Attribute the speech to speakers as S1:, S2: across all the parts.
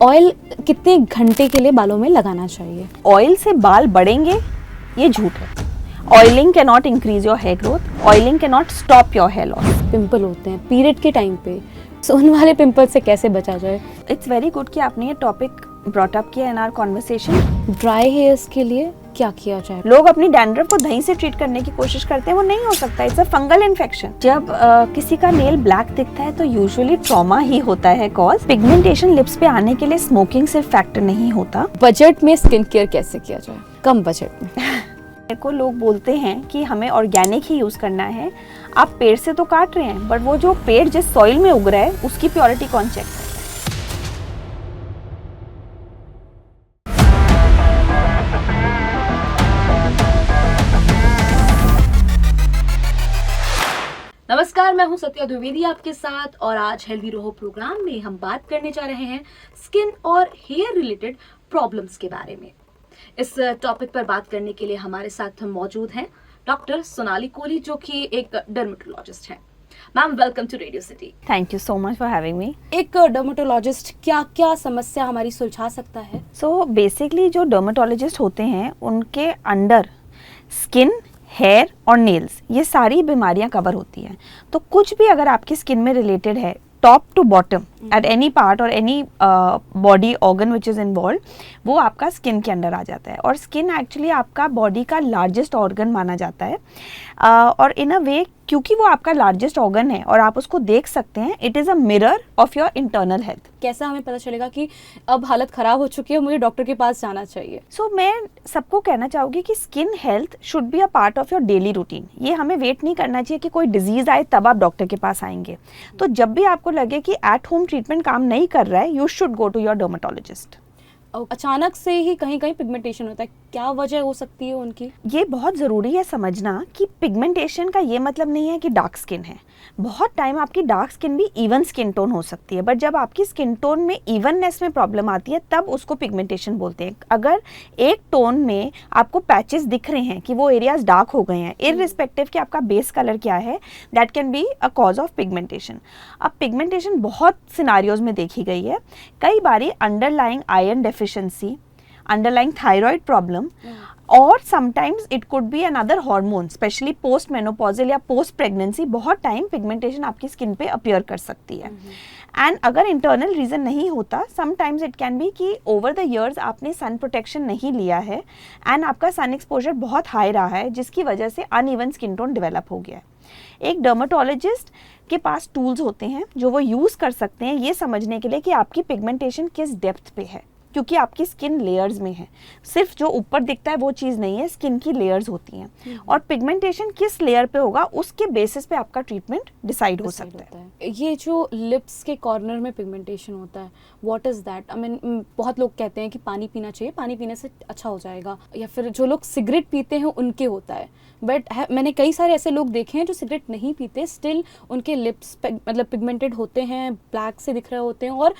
S1: Oil कितने घंटे के लिए बालों में लगाना चाहिए?
S2: ऑयल से बाल बढ़ेंगे ये झूठ है। Oiling can not increase your hair growth, oiling can not stop your hair loss.
S1: Pimple होते हैं पीरियड के टाइम पे, सो उन वाले पिंपल से कैसे बचा जाए?
S2: इट्स वेरी गुड कि आपने ये टॉपिक ब्रॉट अप किया in our conversation.
S1: Dry hairs के लिए क्या किया जाए?
S2: लोग अपनी डैंड्रफ को दही से ट्रीट करने की कोशिश करते हैं, वो नहीं हो सकता। It's a fungal infection. जब किसी का नेल ब्लैक दिखता है तो यूजुअली ट्रॉमा ही होता है कॉज। पिगमेंटेशन लिप्स पे आने के लिए स्मोकिंग सिर्फ फैक्टर नहीं होता।
S1: बजट में स्किन केयर कैसे किया जाए, कम बजट में?
S2: मेरे को लोग बोलते हैं कि हमें ऑर्गेनिक ही यूज करना है। आप पेड़ से तो काट रहे हैं, बट वो जो पेड़ जिस सॉइल में उग रहा है उसकी प्योरिटी कौन चेक करे?
S1: नमस्कार, मैं हूं सत्या द्विवेदी आपके साथ, और आज हेल्दी रहो प्रोग्राम में हम बात करने जा रहे हैं स्किन और हेयर रिलेटेड प्रॉब्लम्स के बारे में। इस टॉपिक पर बात करने के लिए हमारे साथ मौजूद हैं डॉक्टर सोनाली कोहली, जो कि एक डर्मेटोलॉजिस्ट हैं। Ma'am, welcome to Radio City.
S2: Thank you so much for having me.
S1: एक डर्मेटोलॉजिस्ट क्या क्या समस्या हमारी सुलझा सकता है?
S2: सो बेसिकली जो डर्मेटोलॉजिस्ट होते हैं उनके अंडर स्किन, हेयर और नेल्स, ये सारी बीमारियां कवर होती हैं। तो कुछ भी अगर आपकी स्किन में रिलेटेड है, top to bottom at any part और any body organ which is involve, वो आपका स्किन के अंडर आ जाता है। और स्किन एक्चुअली आपका बॉडी का लार्जेस्ट ऑर्गन माना जाता है। और इन अ वे, क्योंकि वो आपका लार्जेस्ट ऑर्गन है और आप उसको देख सकते हैं, it is a mirror of your internal health.
S1: कैसा हमें पता चलेगा कि अब हालत खराब हो चुकी है, मुझे डॉक्टर के पास जाना चाहिए?
S2: सो मैं सबको कहना चाहूँगी कि skin health should be a part of your daily routine. ये हमें वेट नहीं करना चाहिए कि कोई डिजीज़ आए तब आप डॉक्टर के पास आएंगे। तो जब भी आपको लगे कि एट होम ट्रीटमेंट काम नहीं कर रहा है, you should go to your dermatologist.
S1: अचानक से ही कहीं कहीं पिगमेंटेशन होता है, क्या वजह हो सकती है उनकी?
S2: ये बहुत ज़रूरी है समझना कि पिगमेंटेशन का ये मतलब नहीं है कि डार्क स्किन है। बहुत टाइम आपकी डार्क स्किन भी इवन स्किन टोन हो सकती है, बट जब आपकी स्किन टोन में इवननेस में प्रॉब्लम आती है तब उसको पिगमेंटेशन बोलते हैं। अगर एक टोन में आपको पैचेस दिख रहे हैं कि वो एरियाज डार्क हो गए हैं, इररिस्पेक्टिव कि आपका बेस कलर क्या है, that can be a cause of pigmentation. अब पिगमेंटेशन बहुत सिनारियोज में देखी गई है। कई बारी underlying iron deficiency, underlying thyroid problem, और sometimes it could be another hormone, especially post menopausal या पोस्ट प्रेगनेंसी। बहुत टाइम पिगमेंटेशन आपकी स्किन पे अपीयर कर सकती है। एंड अगर इंटरनल रीजन नहीं होता, समटाइम्स इट कैन बी कि ओवर द इयर्स आपने सन प्रोटेक्शन नहीं लिया है एंड आपका सन एक्सपोजर बहुत हाई रहा है, जिसकी वजह से अनइवन स्किन टोन डेवलप हो गया है। एक डर्मेटोलॉजिस्ट के पास टूल्स होते हैं जो वो यूज़ कर सकते हैं ये समझने के लिए कि आपकी पिगमेंटेशन किस डेप्थ पे है, क्योंकि आपकी स्किन लेयर्स में है। सिर्फ जो ऊपर दिखता है वो चीज़ नहीं है, स्किन की लेयर्स होती हैं, और पिगमेंटेशन किस लेयर पे होगा उसके बेसिस पे आपका ट्रीटमेंट डिसाइड हो सकता है।
S1: ये जो लिप्स के कॉर्नर में पिगमेंटेशन होता है, what is that? I mean, बहुत लोग कहते हैं कि पानी पीना चाहिए, पानी पीने से अच्छा हो जाएगा, या फिर जो लोग सिगरेट पीते हैं उनके होता है। बट मैंने कई सारे ऐसे लोग देखे हैं जो सिगरेट नहीं पीते, स्टिल उनके लिप्स मतलब पिगमेंटेड होते हैं, ब्लैक से दिख रहे होते हैं, और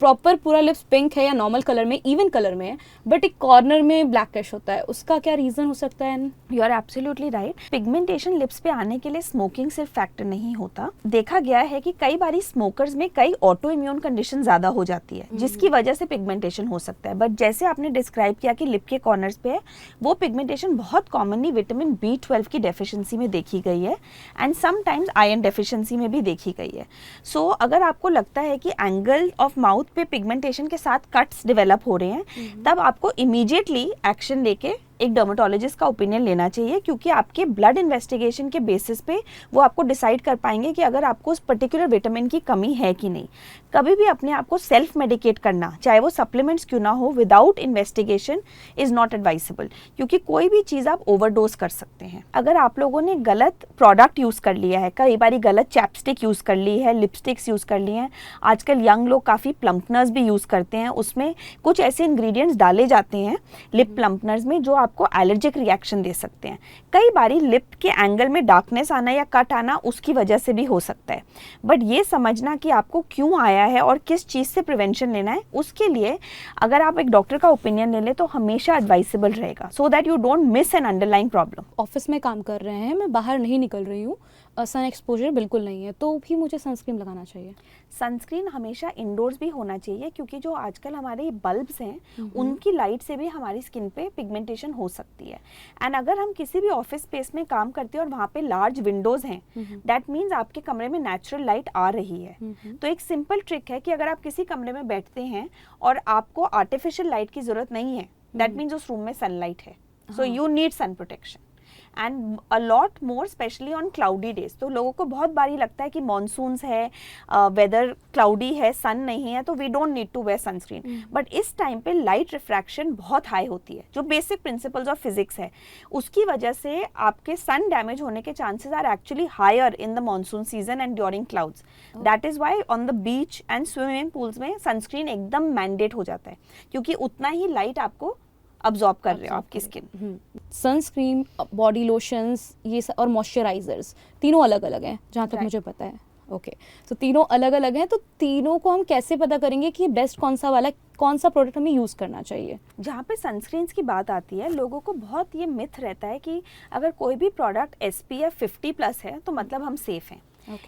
S1: प्रॉपर पूरा लिप्स पिंक है या नॉर्मल कलर में, इवन कलर में है, बट एक कॉर्नर में ब्लैकिश होता है। उसका क्या रीजन हो सकता है?
S2: You are absolutely right. Pigmentation lips पे आने के लिए स्मोकिंग सिर्फ फैक्टर नहीं होता। देखा गया है कि कई बारी स्मोकर्स में कई ऑटो इम्यून कंडीशन ज्यादा हो जाती है, जिसकी वजह से पिगमेंटेशन हो सकता है। बट जैसे आपने डिस्क्राइब किया कि लिप के कॉर्नर्स पे है, वो पिगमेंटेशन बहुत कॉमनली विटामिन B12 की डेफिशिएंसी में देखी गई है, एंड समटाइम्स आयरन डेफिशिएंसी में भी देखी गई है। सो अगर आपको लगता है कि एंगल ऑफ माउथ पे पिगमेंटेशन के साथ कट्स डेवलप हो रहे हैं, तब आपको इमीडिएटली एक्शन लेके एक डर्मेटोलॉजिस्ट का ओपिनियन लेना चाहिए, क्योंकि आपके ब्लड इन्वेस्टिगेशन के बेसिस पे वो आपको डिसाइड कर पाएंगे कि अगर आपको उस पर्टिकुलर विटामिन की कमी है कि नहीं। कभी भी अपने आप को सेल्फ मेडिकेट करना, चाहे वो सप्लीमेंट्स क्यों ना हो, without investigation is not advisable, क्योंकि कोई भी चीज़ आप ओवरडोज कर सकते हैं। अगर आप लोगों ने गलत प्रोडक्ट यूज़ कर लिया है, कई बारी गलत चैपस्टिक यूज़ कर ली है, लिपस्टिक्स यूज़ कर ली हैं, आजकल यंग लोग काफ़ी प्लम्पनर्स भी यूज़ करते हैं, उसमें कुछ ऐसे इंग्रेडिएंट्स डाले जाते हैं लिप प्लम्पनर्स में जो आपको एलर्जिक रिएक्शन दे सकते हैं। कई बारी लिप के एंगल में डार्कनेस आना या कट आना उसकी वजह से भी हो सकता है। बट ये समझना कि आपको क्यों आया है और किस चीज़ से प्रिवेंशन लेना है, उसके लिए अगर आप एक डॉक्टर का ओपिनियन ले लें तो हमेशा एडवाइसेबल रहेगा, सो that you don't miss N underlying problem.
S1: Office में काम कर रहे हैं, मैं बाहर नहीं निकल रही हूँ, सन एक्सपोजर बिल्कुल नहीं है, तो भी मुझे सनस्क्रीन लगाना चाहिए?
S2: सनस्क्रीन हमेशा इंडोर्स भी होना चाहिए, क्योंकि जो आजकल हमारे बल्ब्स हैं उनकी लाइट से भी हमारी स्किन पे पिगमेंटेशन हो सकती है। एंड अगर हम किसी भी ऑफिस स्पेस में काम करते हैं और वहाँ पे लार्ज विंडोज हैं, दैट मीन्स आपके कमरे में नेचुरल लाइट आ रही है। तो एक सिंपल ट्रिक है कि अगर आप किसी कमरे में बैठते हैं और आपको आर्टिफिशियल लाइट की जरूरत नहीं है, दैट मीन्स उस रूम में सनलाइट है, so you need sun protection and a lot more, specially on cloudy days. तो लोगों को बहुत बारी लगता है कि मॉनसून्स है, वेदर क्लाउडी है, सन नहीं है, तो we don't need to wear sunscreen. But इस टाइम पे लाइट रिफ्रैक्शन बहुत हाई होती है, जो बेसिक प्रिंसिपल्स ऑफ फिजिक्स है, उसकी वजह से आपके सन डैमेज होने के chances are actually higher in the monsoon season and during clouds. That is why on the beach and swimming pools में सनस्क्रीन एकदम मैंडेट हो जाता है, क्योंकि उतना ही लाइट आपको अब्जॉर्ब कर रहे हो आपकी स्किन।
S1: सनस्क्रीन, बॉडी लोशंस, ये और मॉइस्चराइजर्स तीनों अलग अलग हैं जहाँ तक मुझे पता है। ओके, तो तीनों अलग अलग हैं, तो तीनों को हम कैसे पता करेंगे कि बेस्ट कौन सा वाला, कौन सा प्रोडक्ट हमें यूज़ करना चाहिए?
S2: जहाँ पे सनस्क्रीन्स की बात आती है, लोगों को बहुत ये मिथ रहता है कि अगर कोई भी प्रोडक्ट SPF 50+ है तो मतलब हम सेफ हैं।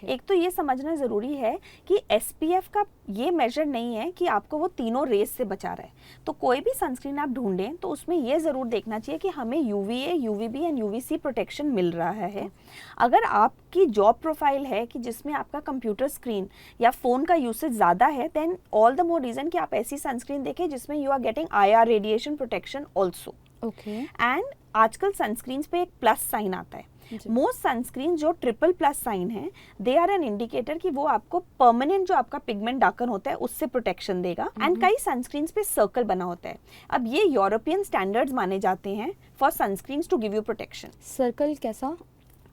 S2: एक तो ये समझना ज़रूरी है कि SPF का ये मेजर नहीं है कि आपको वो तीनों रेस से बचा रहा है। तो कोई भी सनस्क्रीन आप ढूंढें तो उसमें ये ज़रूर देखना चाहिए कि हमें UVA, UVB and UVC protection मिल रहा है। अगर आपकी जॉब प्रोफाइल है कि जिसमें आपका कंप्यूटर स्क्रीन या फ़ोन का यूसेज ज़्यादा है, then all the more reason कि आप ऐसी सनस्क्रीन देखें जिसमें you are getting IR radiation protection also.
S1: Okay,
S2: and आजकल सनस्क्रीन्स पे एक प्लस साइन आता है। मोस्ट सनस्क्रीन जो ट्रिपल+ साइन है, दे आर एन इंडिकेटर कि वो आपको परमानेंट जो आपका पिगमेंट डार्कन होता है उससे प्रोटेक्शन देगा। एंड कई सनस्क्रीन्स पे सर्कल बना होता है। अब ये यूरोपियन स्टैंडर्ड्स माने जाते हैं for sunscreens to give you protection.
S1: Circle कैसा?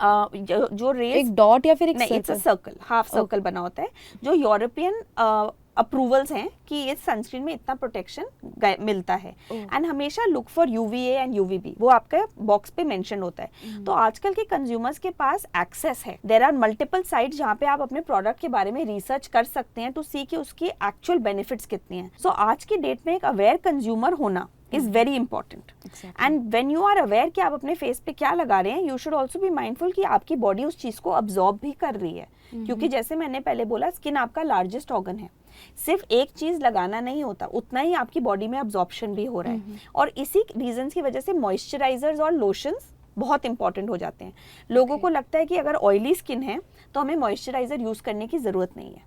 S2: जो रेस
S1: एक डॉट या फिर एक
S2: नहीं, it's a circle, half circle बना होता है। जो यूरोपियन अप्रूवल्स हैं कि ये सनस्क्रीन में इतना प्रोटेक्शन मिलता है। एंड हमेशा look for UVA and UVB, वो आपका बॉक्स पे मेंशन होता है। तो आजकल के कंज्यूमर्स के पास एक्सेस है, देयर आर मल्टीपल साइट्स जहाँ पे आप अपने प्रोडक्ट के बारे में रिसर्च कर सकते हैं टू सी कि उसकी एक्चुअल बेनिफिट्स कितनी हैं। सो आज की डेट में एक अवेयर कंज्यूमर होना is very important. Exactly. And when you are aware कि आप अपने फेस पे क्या लगा रहे हैं, you should also be mindful कि आपकी बॉडी उस चीज को अब्जॉर्ब भी कर रही है। क्योंकि जैसे मैंने पहले बोला, स्किन आपका लार्जेस्ट ऑर्गन है, सिर्फ एक चीज लगाना नहीं होता, उतना ही आपकी बॉडी में अब्जॉर्प्शन भी हो रहा है। और इसी रीजन की वजह से मॉइस्चराइजर्स और लोशंस बहुत इंपॉर्टेंट हो जाते हैं। लोगों को लगता है कि अगर ऑयली स्किन है तो हमें मॉइस्चराइजर यूज करने की जरूरत नहीं है,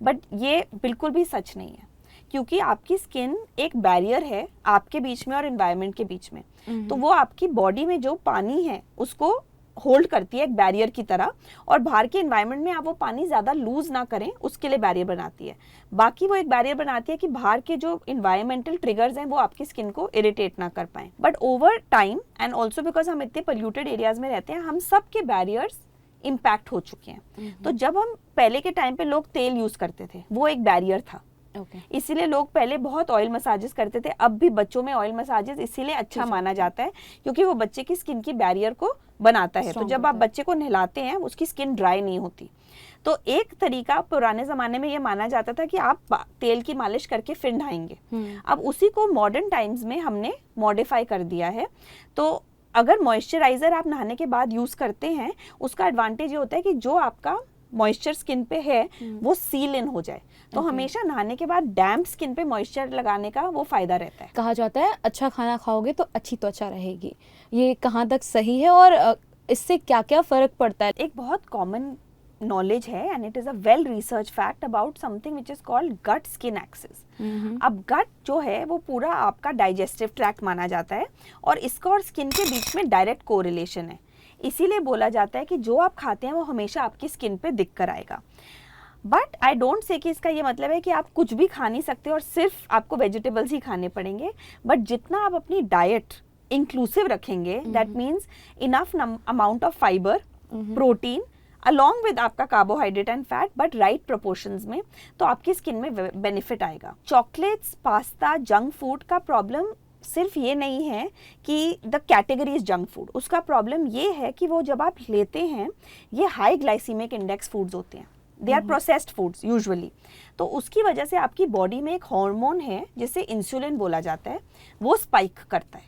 S2: बट ये बिल्कुल भी सच नहीं है, क्योंकि आपकी स्किन एक बैरियर है आपके बीच में और एनवायरनमेंट के बीच में। तो वो आपकी बॉडी में जो पानी है उसको होल्ड करती है एक बैरियर की तरह, और बाहर के एनवायरनमेंट में आप वो पानी ज़्यादा लूज ना करें उसके लिए बैरियर बनाती है। बाकी वो एक बैरियर बनाती है कि बाहर के जो एनवायरमेंटल ट्रिगर्स हैं वो आपकी स्किन को इरिटेट ना कर पाएं। But over time and also because हम इतने पोल्यूटेड एरियाज में रहते हैं, हम सब के बैरियर्स इम्पैक्ट हो चुके हैं। तो जब हम पहले के टाइम पे लोग तेल यूज करते थे, वो एक बैरियर था। इसीलिए लोग पहले बहुत ऑयल मसाजेस करते थे। अब भी बच्चों में ऑयल मसाजेस इसीलिए अच्छा माना जाता है क्योंकि वो बच्चे की स्किन की बैरियर को बनाता है। तो जब आप बच्चे को नहलाते हैं उसकी स्किन ड्राई नहीं होती। तो एक तरीका पुराने जमाने में ये माना जाता था कि आप तेल की मालिश करके फिर नहाएंगे। अब उसी को मॉडर्न टाइम्स में हमने मॉडिफाई कर दिया है। तो अगर मॉइस्चराइजर आप नहाने के बाद यूज करते हैं, उसका एडवांटेज ये होता है कि जो आपका मॉइस्चर स्किन पे है वो सील इन हो जाए। तो हमेशा नहाने के बाद डैम्प स्किन पे मॉइस्चर लगाने का वो फायदा रहता है।
S1: कहा जाता है अच्छा खाना खाओगे तो अच्छी त्वचा रहेगी, ये कहाँ तक सही है और इससे क्या क्या फर्क पड़ता है?
S2: एक बहुत कॉमन नॉलेज है and it is a well research fact about something which is called gut skin axis. अब गट जो है वो पूरा आपका डाइजेस्टिव ट्रैक्ट माना जाता है और इसका और स्किन के बीच में डायरेक्ट कोरिलेशन है। इसीलिए बोला जाता है कि जो आप खाते हैं वो हमेशा आपकी स्किन पे दिख कर आएगा। बट आई डोंट से कि इसका ये मतलब है कि आप कुछ भी खा नहीं सकते और सिर्फ आपको वेजिटेबल्स ही खाने पड़ेंगे। बट जितना आप अपनी डाइट इंक्लूसिव रखेंगे, that means enough amount of fibre, protein along with आपका carbohydrate and fat, but right proportions में, तो आपकी स्किन में बेनिफिट आएगा। चॉकलेट्स, पास्ता, जंक फूड का प्रॉब्लम सिर्फ ये नहीं है कि the category is junk food. उसका प्रॉब्लम ये है कि वो जब आप लेते हैं ये हाई ग्लाइसीमिक इंडेक्स फूड्स होते हैं, they are processed foods usually. तो उसकी वजह से आपकी बॉडी में एक हार्मोन है जिसे इंसुलिन बोला जाता है, वो स्पाइक करता है।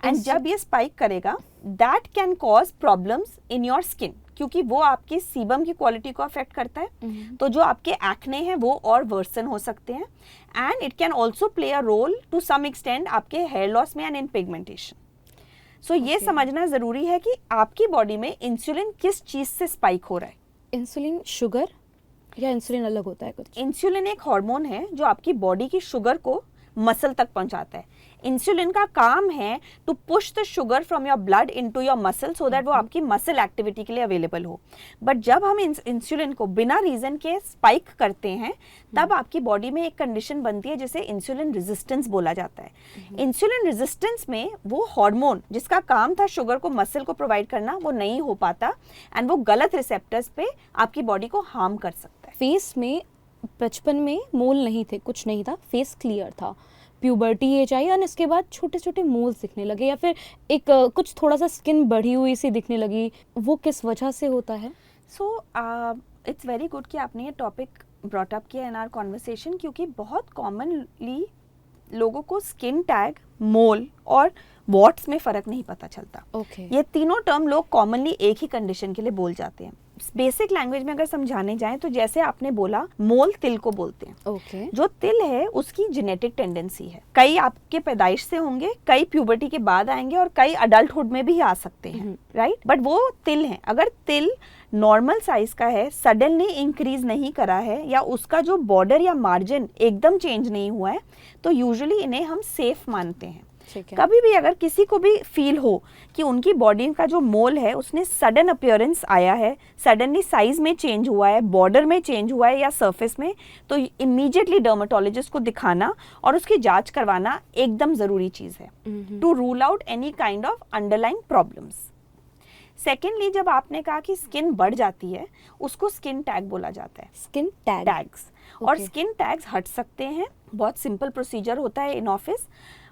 S2: एंड जब ये स्पाइक करेगा that can cause problems in your skin, क्योंकि वो आपकी सीबम की क्वालिटी को अफेक्ट करता है। तो जो आपके एक्ने हैं वो और वर्सन हो सकते हैं, and it can also play a role to some extent आपके हेयर लॉस में एंड इन पिगमेंटेशन। सो ये समझना जरूरी है कि आपकी बॉडी में इंसुलिन किस चीज से स्पाइक हो रहा है।
S1: इंसुलिन शुगर या इंसुलिन अलग होता है कुछ?
S2: इंसुलिन एक हार्मोन है जो आपकी बॉडी की शुगर को मसल तक पहुंचाता है। इंसुलिन का काम है to push the sugar from your blood into your muscle so that वो आपकी मसल एक्टिविटी के लिए अवेलेबल हो। बट जब हम इंसुलिन को बिना रीजन के स्पाइक करते हैं तब आपकी बॉडी में एक कंडीशन बनती है जिसे इंसुलिन रेजिस्टेंस बोला जाता है। इंसुलिन रेजिस्टेंस में वो हार्मोन जिसका काम था शुगर को मसल को प्रोवाइड करना वो नहीं हो पाता, एंड वो गलत रिसेप्टर्स पे आपकी बॉडी को हार्म कर सकता है।
S1: फेस में बचपन में मोल नहीं थे, कुछ नहीं था, फेस क्लियर था, प्यूबर्टी एज आई और इसके बाद छोटे छोटे मोल्स दिखने लगे या फिर एक कुछ थोड़ा सा स्किन बढ़ी हुई सी दिखने लगी, वो किस वजह से होता है?
S2: सो इट्स वेरी गुड कि आपने ये टॉपिक ब्रॉट अप किया इन आवर कॉन्वर्सेशन, क्योंकि बहुत कॉमनली लोगों को स्किन टैग, मोल और वॉट्स में फ़र्क नहीं पता चलता। ये तीनों टर्म लोग कॉमनली एक ही कंडीशन के लिए बोल जाते हैं। बेसिक लैंग्वेज में अगर समझाने जाएं तो जैसे आपने बोला मोल तिल को बोलते हैं। जो तिल है उसकी जेनेटिक टेंडेंसी है, कई आपके पैदाइश से होंगे, कई प्यूबर्टी के बाद आएंगे और कई अडल्टहुड में भी आ सकते हैं, राइट? बट वो तिल हैं। अगर तिल नॉर्मल साइज का है, सडनली इंक्रीज नहीं करा है या उसका जो बॉर्डर या मार्जिन एकदम चेंज नहीं हुआ है तो यूजुअली इन्हें हम सेफ मानते हैं। कभी भी अगर किसी को भी फील हो कि उनकी बॉडी का जो मोल है उसने सडन अपीयरेंस आया है, सडनली साइज में चेंज हुआ है, बॉर्डर में चेंज हुआ है या सरफेस में, तो इमीडिएटली डर्मेटोलॉजिस्ट को दिखाना और उसकी जांच करवाना एकदम जरूरी चीज है to rule out any kind of underlying problems. Secondly, जब आपने कहा कि स्किन बढ़ जाती है उसको स्किन टैग बोला जाता है,
S1: स्किन टैग्स।
S2: और स्किन टैग्स हट सकते हैं, बहुत सिंपल प्रोसीजर होता है in office.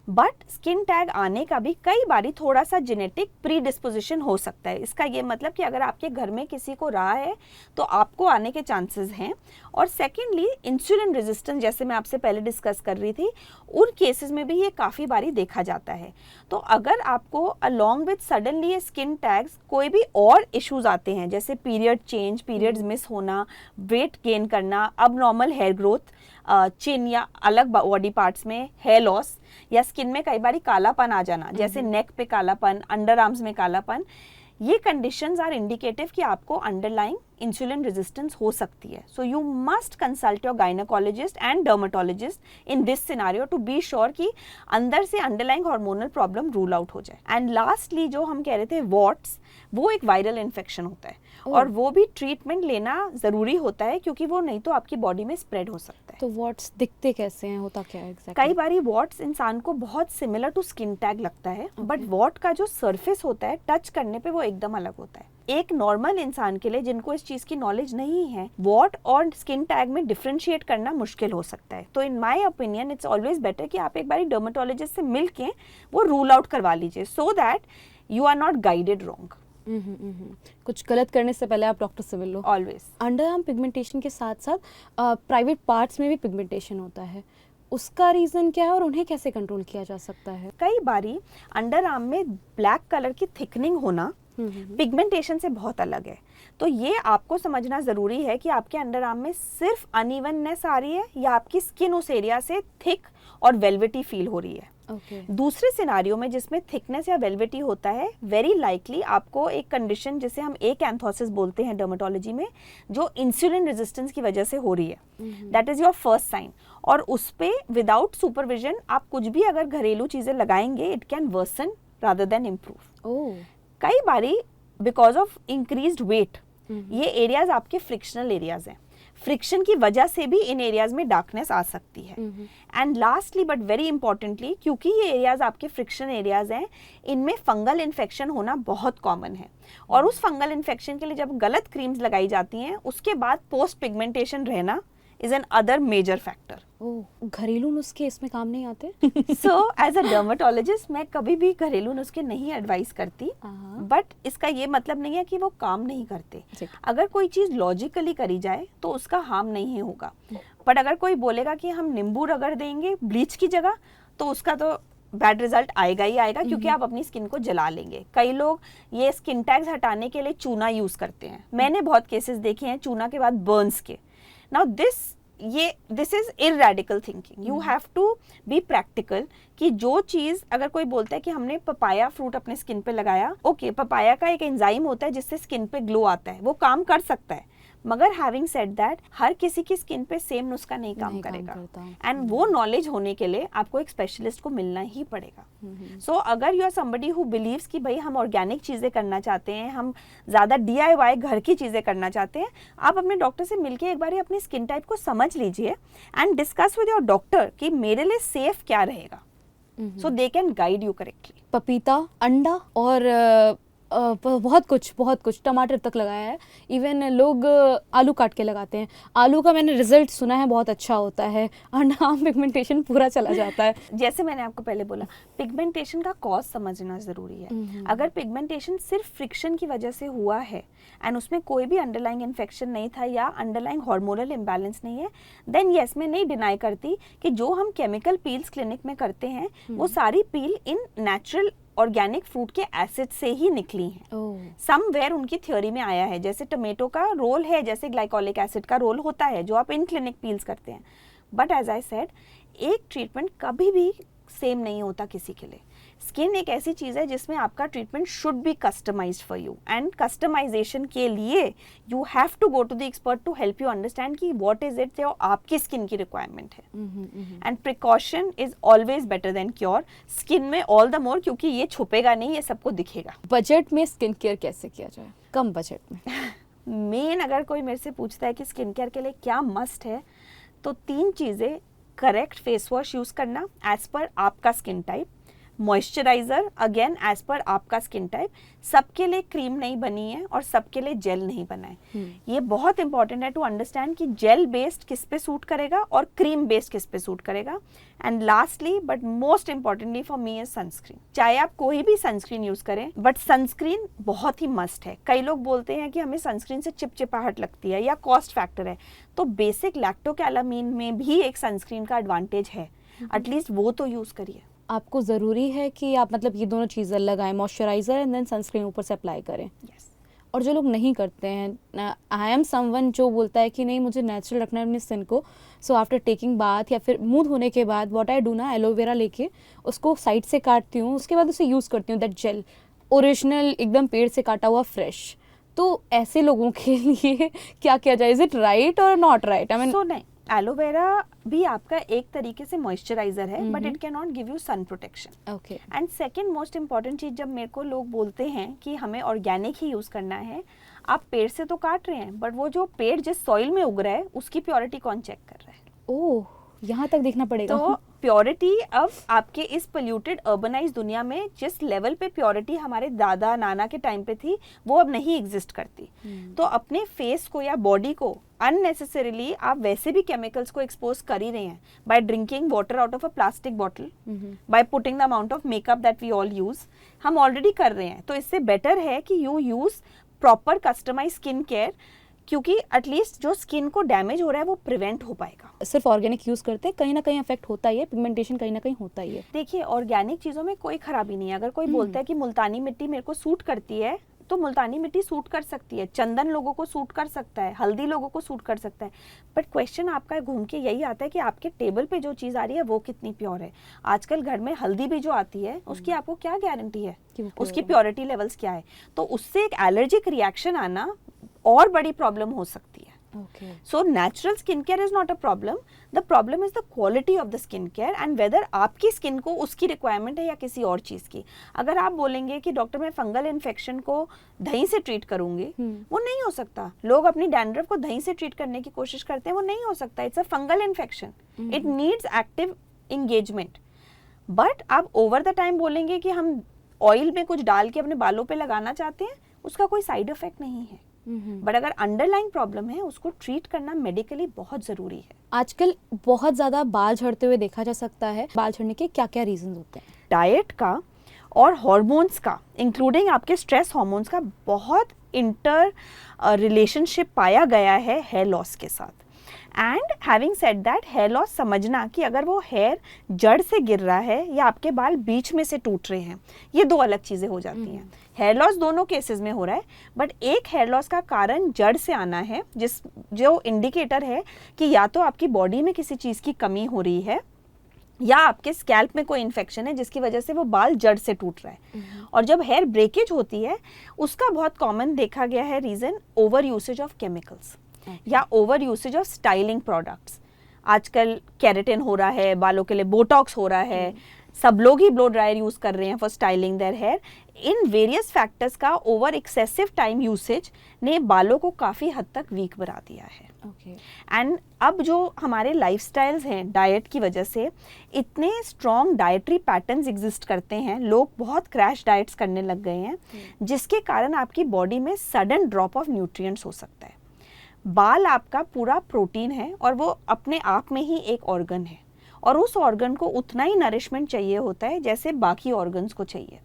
S2: But skin tag आने का भी कई बारी थोड़ा सा जेनेटिक प्री डिस्पोजिशन हो सकता है। इसका ये मतलब कि अगर आपके घर में किसी को रहा है तो आपको आने के चांसेस हैं। और सेकेंडली, इंसुलिन रेजिस्टेंस जैसे मैं आपसे पहले डिस्कस कर रही थी, उन केसेस में भी ये काफ़ी बारी देखा जाता है। तो अगर आपको अलॉन्ग विथ सडनली ये स्किन टैग्स कोई भी और इश्यूज आते हैं, जैसे पीरियड चेंज, पीरियड्स मिस होना, वेट गेन करना, अब नॉर्मल हेयर ग्रोथ, चिन या अलग बॉडी पार्ट्स में हेयर लॉस, या स्किन में कई बार कालापन आ जाना, जैसे नेक पे कालापन, अंडर आर्म्स में कालापन, ये कंडीशंस आर इंडिकेटिव कि आपको अंडरलाइंग इंसुलिन रेजिस्टेंस हो सकती है। So you must consult your gynaecologist and dermatologist in this scenario to be sure कि अंदर से underlying hormonal problem rule out हो जाए। एंड लास्टली, जो हम कह रहे थे वॉट्स, वो एक वायरल इन्फेक्शन होता है और वो भी ट्रीटमेंट लेना जरूरी होता है, क्योंकि वो नहीं तो आपकी बॉडी में स्प्रेड हो सकता है।
S1: तो वॉट्स दिखते कैसे हैं, होता क्या है exactly?
S2: कई बारी वॉट्स इंसान को बहुत सिमिलर टू स्किन टैग लगता है, बट वॉट का जो सरफेस होता है टच करने पे वो एकदम अलग होता है। एक नॉर्मल इंसान के लिए जिनको इस चीज की नॉलेज नहीं है, वॉट और स्किन टैग में डिफरेंशिएट करना मुश्किल हो सकता है। तो in my opinion it's always better कि आप एक बार डर्मेटोलॉजिस्ट से मिलके वो रूल आउट करवा लीजिए, so that you are not guided wrong.
S1: कुछ गलत करने से पहले आप डॉक्टर से मिल लो।
S2: ऑलवेज।
S1: अंडर आर्म पिगमेंटेशन के साथ साथ प्राइवेट पार्ट्स में भी पिगमेंटेशन होता है, उसका रीजन क्या है और उन्हें कैसे कंट्रोल किया जा सकता है?
S2: कई बारी अंडर आर्म में ब्लैक कलर की थिकनिंग होना पिगमेंटेशन से बहुत अलग है। तो ये आपको समझना जरूरी है कि आपके अंडर आर्म में सिर्फ अनइवननेस आ रही है या आपकी स्किन उस एरिया से थिक और वेलवेटी फील हो रही है। दूसरे सिनारियो में जिसमें थिकनेस या वेलवेटी होता है, वेरी लाइकली आपको एक कंडीशन जिसे हम एकैंथोसिस बोलते हैं डर्मेटोलॉजी में, जो इंसुलिन रेजिस्टेंस की वजह से हो रही है, that is your first sign. और उस पे विदाउट सुपरविजन आप कुछ भी अगर घरेलू चीजें लगाएंगे, it can worsen rather than improve. कई बारी बिकॉज ऑफ इंक्रीज्ड वेट, ये एरियाज आपके फ्रिक्शनल एरियाज हैं, फ्रिक्शन की वजह से भी इन एरियाज में डार्कनेस आ सकती है। And lastly but very importantly, क्योंकि ये एरियाज आपके फ्रिक्शन एरियाज हैं, इनमें फंगल इन्फेक्शन होना बहुत कॉमन है। और उस फंगल इन्फेक्शन के लिए जब गलत क्रीम्स लगाई जाती हैं, उसके बाद पोस्ट पिगमेंटेशन रहना is another major factor.
S1: घरेलू नुस्खे इसमें काम नहीं आते?
S2: सो एज अ डर्मेटोलॉजिस्ट मैं कभी भी घरेलू नुस्खे नहीं एडवाइस करती, बट इसका ये मतलब नहीं है कि वो काम नहीं करते। अगर कोई चीज लॉजिकली करी जाए तो उसका हार्म नहीं होगा। बट अगर कोई बोलेगा कि हम नींबू रगड़ देंगे ब्लीच की जगह, तो उसका तो बैड रिजल्ट आएगा ही आएगा, क्योंकि आप अपनी स्किन को जला लेंगे। कई लोग ये स्किन टैग्स हटाने के लिए चूना यूज करते हैं। मैंने बहुत केसेस देखे हैं चूना के बाद बर्न्स के। Now this is irradical thinking. You have to be practical कि जो चीज, अगर कोई बोलता है कि हमने पपाया फ्रूट अपने स्किन पे लगाया, ओके, पपाया का एक एंजाइम होता है जिससे स्किन पे ग्लो आता है, वो काम कर सकता है, मगर हैविंग सेड दैट हर किसी की स्किन पे सेम नुस्खा नहीं काम करेगा, एंड वो नॉलेज होने के लिए आपको एक स्पेशलिस्ट को मिलना ही पड़ेगा। सो अगर you are somebody who believes कि भाई हम ऑर्गेनिक चीजें करना चाहते हैं, हम ज्यादा DIY घर की चीजें करना चाहते हैं, आप अपने डॉक्टर से मिलके एक बार अपनी स्किन टाइप को समझ लीजिए and discuss with your doctor कि मेरे लिए सेफ क्या रहेगा, so they can guide you correctly.
S1: पपीता, अंडा और बहुत कुछ टमाटर तक लगाया है। इवन लोग आलू काट के लगाते हैं। आलू का मैंने रिजल्ट सुना है बहुत अच्छा होता है, अंडा पिगमेंटेशन पूरा चला जाता है।
S2: जैसे मैंने आपको पहले बोला, पिगमेंटेशन का कॉज समझना जरूरी है। अगर पिगमेंटेशन सिर्फ फ्रिक्शन की वजह से हुआ है एंड उसमें कोई भी अंडरलाइंग इन्फेक्शन नहीं था या अंडरलाइंग हार्मोनल इम्बैलेंस नहीं है, देन यस, मैं नहीं डिनाई करती कि जो हम केमिकल पील्स क्लिनिक में करते हैं वो सारी पील इन नेचुरल ऑर्गेनिक फ्रूट के एसिड से ही निकली हैं। समवेयर उनकी थ्योरी में आया है, जैसे टमेटो का रोल है, जैसे ग्लाइकोलिक एसिड का रोल होता है जो आप इन क्लिनिक पील्स करते हैं। बट एज आई सेड, एक ट्रीटमेंट कभी भी सेम नहीं होता किसी के लिए। स्किन एक ऐसी चीज है जिसमें आपका treatment should be customised for you, and customisation के लिए you have to go to the expert to help you understand कि व्हाट इज इट जो आपकी स्किन की रिक्वायरमेंट है। And precaution is always better than cure, skin में all the more, क्योंकि ये छुपेगा नहीं, ये सबको दिखेगा।
S1: बजट में स्किन केयर कैसे किया जाए, कम बजट में?
S2: मेन अगर कोई मेरे से पूछता है कि स्किन केयर के लिए क्या मस्ट है, तो 3 चीजें: करेक्ट फेस वॉश यूज करना एज पर आपका skin type, moisturiser again as per आपका स्किन टाइप, सबके लिए क्रीम नहीं बनी है और सबके लिए जेल नहीं बना है। ये बहुत इंपॉर्टेंट है टू अंडरस्टैंड कि जेल बेस्ड किस पे सूट करेगा और क्रीम बेस्ड किस पे सूट करेगा। And lastly but most importantly for me is sunscreen. चाहे आप कोई भी सनस्क्रीन यूज करें, बट सनस्क्रीन बहुत ही मस्ट है। कई लोग बोलते हैं कि हमें सनस्क्रीन से चिपचिपाहट लगती है या कॉस्ट फैक्टर है, तो बेसिक लैक्टोकैलामीन में भी एक सनस्क्रीन का एडवांटेज है, एटलीस्ट वो तो यूज करिए।
S1: आपको ज़रूरी है कि आप मतलब ये दोनों चीज़ें लगाएं, मॉइस्चराइज़र एंड देन सनस्क्रीन ऊपर से अप्लाई करें।
S2: yes.
S1: और जो लोग नहीं करते हैं, आई एम समवन जो बोलता है कि नहीं मुझे नेचुरल रखना है अपनी स्किन को, सो आफ्टर टेकिंग बाथ या फिर मुंह धोने के बाद व्हाट आई डू ना, एलोवेरा लेके उसको साइड से काटती हूँ, उसके बाद उसे यूज़ करती हूँ, दैट जेल ओरिजिनल एकदम पेड़ से काटा हुआ फ्रेश। तो ऐसे लोगों के लिए क्या किया जाए? इज इट राइट और not right? I mean
S2: so नहीं, एलोवेरा भी आपका एक तरीके से मॉइस्चराइजर है, but it can not give you sun protection.
S1: Okay.
S2: And second most important चीज, जब मेरे को लोग बोलते हैं कि हमें ऑर्गेनिक ही यूज करना है, आप पेड़ से तो काट रहे हैं, बट वो जो पेड़ जिस सॉइल में उग रहा है उसकी प्योरिटी कौन चेक कर रहा है?
S1: ओह, यहाँ तक देखना पड़ेगा।
S2: तो प्योरिटी अब आपके इस पोल्यूटेड अर्बनाइज दुनिया में जिस लेवल पे प्योरिटी हमारे दादा नाना के टाइम पे थी, वो अब नहीं एग्जिस्ट करती। तो अपने फेस को या बॉडी को अननेसेसरीली आप वैसे भी केमिकल्स को एक्सपोज कर ही रहे हैं, by drinking water out of a plastic bottle, by putting the amount of makeup that we all use, हम ऑलरेडी कर रहे हैं। तो इससे बेटर है कि you use proper customise skin care, क्योंकि एटलीस्ट जो स्किन को डैमेज हो रहा है वो प्रिवेंट हो पाएगा।
S1: सिर्फ ऑर्गेनिक यूज करते हैं, कहीं ना कहीं इफेक्ट होता ही है, पिगमेंटेशन कहीं ना कहीं होता ही है।
S2: देखिए, ऑर्गेनिक चीजों में कोई खराबी नहीं है। अगर कोई बोलता है कि मुल्तानी मिट्टी मेरे को सूट करती है, तो मुल्तानी मिट्टी सूट कर सकती है, चंदन लोगों को सूट कर सकता है, हल्दी लोगों को सूट कर सकता है। बट क्वेश्चन आपका घूम के यही आता है कि आपके टेबल पे जो चीज आ रही है वो कितनी प्योर है। आजकल घर में हल्दी भी जो आती है उसकी आपको क्या गारंटी है, उसकी प्योरिटी लेवल्स क्या है? तो उससे एक एलर्जिक रिएक्शन आना और बड़ी प्रॉब्लम हो सकती है। So natural skincare is not a problem. The problem is the quality of the skincare and whether आपकी स्किन को उसकी रिक्वायरमेंट है या किसी और चीज की। अगर आप बोलेंगे कि डॉक्टर मैं फंगल इन्फेक्शन को दही से ट्रीट करूंगी, वो नहीं हो सकता। लोग अपनी डैंड्रफ को दही से ट्रीट करने की कोशिश करते हैं, वो नहीं हो सकता। It's a fungal infection, it needs active engagement. But आप ओवर द टाइम बोलेंगे कि हम ऑयल में कुछ डाल के अपने बालों पे लगाना चाहते हैं, उसका कोई साइड इफेक्ट नहीं है। बट अगर अंडरलाइन प्रॉब्लम है, उसको ट्रीट करना मेडिकली बहुत जरूरी है।
S1: आजकल बहुत ज्यादा बाल झड़ते हुए देखा जा सकता है, बाल झड़ने के क्या क्या रीजन होते हैं?
S2: डाइट का और हार्मोन्स का, इंक्लूडिंग आपके स्ट्रेस हार्मोन्स का बहुत इंटर रिलेशनशिप पाया गया है हेयर लॉस के साथ। And having said that, hair loss समझना कि अगर वो हेयर जड़ से गिर रहा है या आपके बाल बीच में से टूट रहे हैं, ये दो अलग चीज़ें हो जाती हैं। हेयर लॉस दोनों केसेस में हो रहा है, बट एक हेयर लॉस का कारण जड़ से आना है, जो इंडिकेटर है कि या तो आपकी बॉडी में किसी चीज़ की कमी हो रही है या आपके स्कैल्प में कोई इन्फेक्शन है जिसकी वजह से वो बाल जड़ से टूट रहा है। और जब हेयर ब्रेकेज होती है, उसका बहुत कॉमन देखा गया है reason over usage of chemicals या over usage of styling products. आजकल केराटिन हो रहा है, बालों के लिए बोटॉक्स हो रहा है, सब लोग ही ब्लो ड्रायर यूज कर रहे हैं फॉर स्टाइलिंग देयर हेयर। इन वेरियस फैक्टर्स का ओवर एक्सेसिव टाइम यूसेज ने बालों को काफ़ी हद तक वीक बना दिया है। एंड अब जो हमारे लाइफस्टाइल्स हैं, डाइट की वजह से इतने स्ट्रॉन्ग डाइटरी पैटर्न्स एग्जिस्ट करते हैं, लोग बहुत क्रैश डाइट्स करने लग गए हैं, जिसके कारण आपकी बॉडी में सडन ड्रॉप ऑफ न्यूट्रिएंट्स हो सकता है। बाल आपका पूरा प्रोटीन है और वो अपने आप में ही एक ऑर्गन है, और उस ऑर्गन को उतना ही नरिशमेंट चाहिए होता है जैसे बाकी ऑर्गन्स को चाहिए।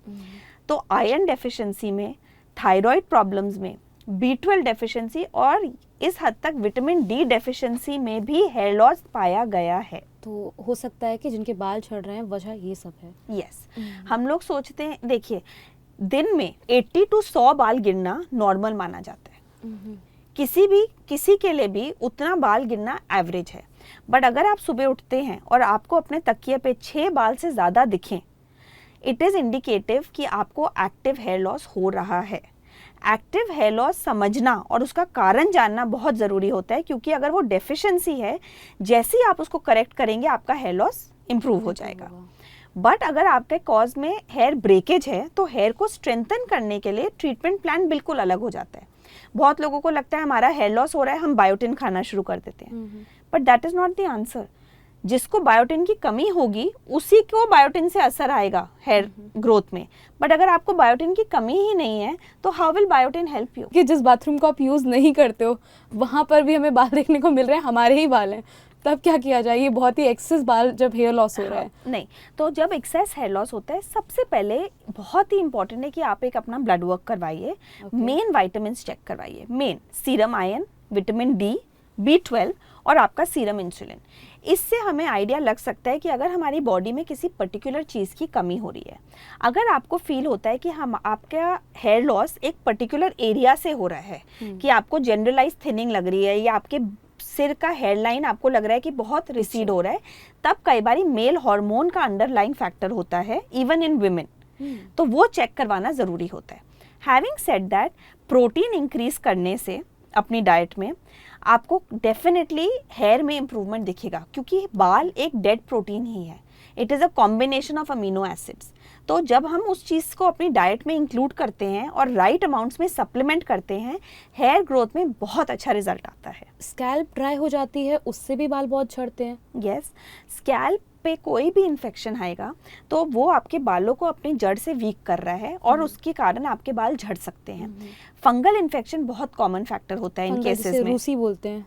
S2: तो आयरन डेफिशिएंसी में, थायराइड प्रॉब्लम्स में, B12 डेफिशिएंसी और इस हद तक विटामिन D डेफिशिएंसी में भी हेयर लॉस पाया गया है।
S1: तो हो सकता है कि जिनके बाल झड़ रहे हैं वजह ये सब है।
S2: यस, हम लोग सोचते हैं, देखिए दिन में 80 to 100 बाल गिरना नॉर्मल माना जाता है। किसी के लिए भी उतना बाल गिरना एवरेज है। बट अगर आप सुबह उठते हैं और आपको अपने तकिए पे 6 बाल से ज़्यादा दिखें, इट इज़ इंडिकेटिव कि आपको एक्टिव हेयर लॉस हो रहा है। एक्टिव हेयर लॉस समझना और उसका कारण जानना बहुत ज़रूरी होता है, क्योंकि अगर वो डेफिशिएंसी है, जैसे ही आप उसको करेक्ट करेंगे आपका हेयर लॉस इम्प्रूव हो जाएगा। बट अगर आपके कॉज में हेयर ब्रेकेज है, तो हेयर को स्ट्रेंथन करने के लिए ट्रीटमेंट प्लान बिल्कुल अलग हो जाता है। बहुत लोगों को लगता है हमारा हेयर लॉस हो रहा है, हम बायोटिन खाना शुरू कर देते हैं, but that is not the answer. जिसको बायोटिन की कमी होगी उसी को बायोटिन से असर आएगा हेयर ग्रोथ में। बट अगर आपको बायोटिन की कमी ही नहीं है तो how will biotin help you?
S1: कि जिस बाथरूम को आप यूज़ नहीं करते हो वहाँ पर भी हमें बाल देखने को मिल रहे हैं, हमारे ही बाल हैं, तब क्या किया जाए? ये बहुत ही एक्सेस बाल जब हेयर लॉस हो रहा है।
S2: नहीं, तो जब एक्सेस हेयर लॉस होता है, सबसे पहले बहुत ही इंपॉर्टेंट है कि आप एक अपना ब्लड वर्क करवाइए। मेन विटामिन चेक करवाइए, main serum iron, vitamin D, B12 और आपका सीरम इंसुलिन। इससे हमें आइडिया लग सकता है कि अगर हमारी बॉडी में किसी पर्टिकुलर चीज़ की कमी हो रही है। अगर आपको फील होता है कि आपका हेयर लॉस एक पर्टिकुलर एरिया से हो रहा है, कि आपको जनरलाइज थिनिंग लग रही है या आपके सिर का हेयर लाइन आपको लग रहा है कि बहुत रिसीड हो रहा है, तब कई बार मेल हार्मोन का अंडरलाइंग फैक्टर होता है, इवन इन विमेन, तो वो चेक करवाना ज़रूरी होता है। Having said that, protein increase करने से अपनी डाइट में आपको डेफिनेटली हेयर में इम्प्रूवमेंट दिखेगा, क्योंकि बाल एक डेड प्रोटीन ही है। It is a combination of amino acids. तो जब हम उस चीज़ को अपनी डाइट में इंक्लूड करते हैं और राइट अमाउंट्स में सप्लीमेंट करते हैं, हेयर ग्रोथ में बहुत अच्छा रिजल्ट आता है।
S1: स्कैल्प ड्राई हो जाती है, उससे भी बाल बहुत झड़ते हैं।
S2: यस, स्कैल्प पे कोई भी इन्फेक्शन आएगा तो वो आपके बालों को अपनी जड़ से वीक कर रहा है और उसके कारण आपके बाल झड़ सकते हैं। फंगल इन्फेक्शन बहुत कॉमन फैक्टर होता है इन केसेस में।
S1: रूसी बोलते हैं,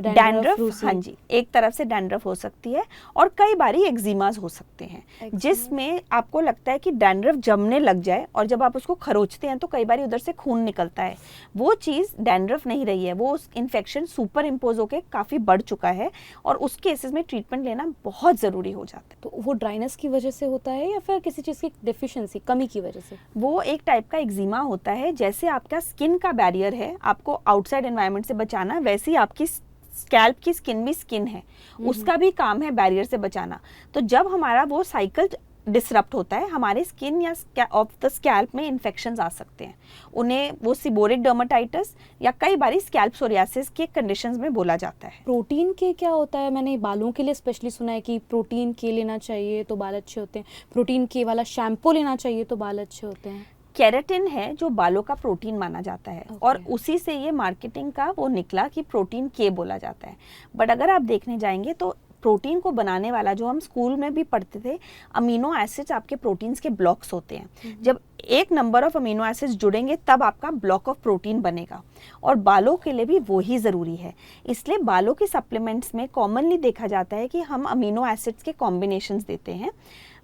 S2: डैंड्रफ, हाँ जी, एक तरफ से डैंड्रफ हो सकती है और कई बारी एक्जिमास हो सकते हैं, जिसमें आपको लगता है कि डैंड्रफ जमने लग जाए और जब आप उसको खरोचते हैं तो कई बारी उधर से खून निकलता है। वो चीज़ डैंड्रफ नहीं रही है, वो उस इन्फेक्शन सुपर इम्पोज होकर काफ़ी बढ़ चुका है और उस केसेस में ट्रीटमेंट लेना बहुत ज़रूरी हो जाता है।
S1: तो वो ड्राइनेस की वजह से होता है या फिर किसी चीज़ की डेफिशिएंसी, कमी की वजह से?
S2: वो एक टाइप का एक्जिमा होता है। जैसे आपका स्किन का बैरियर है आपको आउटसाइड एनवायरनमेंट से बचाना, वैसे ही आपकी स्कैल्प की स्किन भी स्किन है, उसका भी काम है बैरियर से बचाना। तो जब हमारा वो साइकिल डिसरप्ट होता है, हमारे स्किन या ऑफ द स्कैल्प में इन्फेक्शंस आ सकते हैं। उन्हें वो सीबोरिक डर्मेटाइटिस या कई बारी स्कैल्प सोरियासिस के कंडीशंस में बोला जाता है।
S1: प्रोटीन के क्या होता है? मैंने बालों के लिए स्पेशली सुना है कि प्रोटीन के लेना चाहिए तो बाल अच्छे होते हैं, प्रोटीन के वाला शैम्पू लेना चाहिए तो बाल अच्छे होते हैं।
S2: केराटिन है जो बालों का प्रोटीन माना जाता है, और उसी से ये मार्केटिंग का वो निकला कि प्रोटीन के बोला जाता है। बट अगर आप देखने जाएंगे तो प्रोटीन को बनाने वाला, जो हम स्कूल में भी पढ़ते थे, अमीनो एसिड्स आपके प्रोटीन्स के ब्लॉक्स होते हैं। जब एक नंबर ऑफ अमीनो एसिड्स जुड़ेंगे तब आपका ब्लॉक ऑफ प्रोटीन बनेगा, और बालों के लिए भी वो ही ज़रूरी है। इसलिए बालों के सप्लीमेंट्स में कॉमनली देखा जाता है कि हम अमीनो एसिड्स के कॉम्बिनेशंस देते हैं।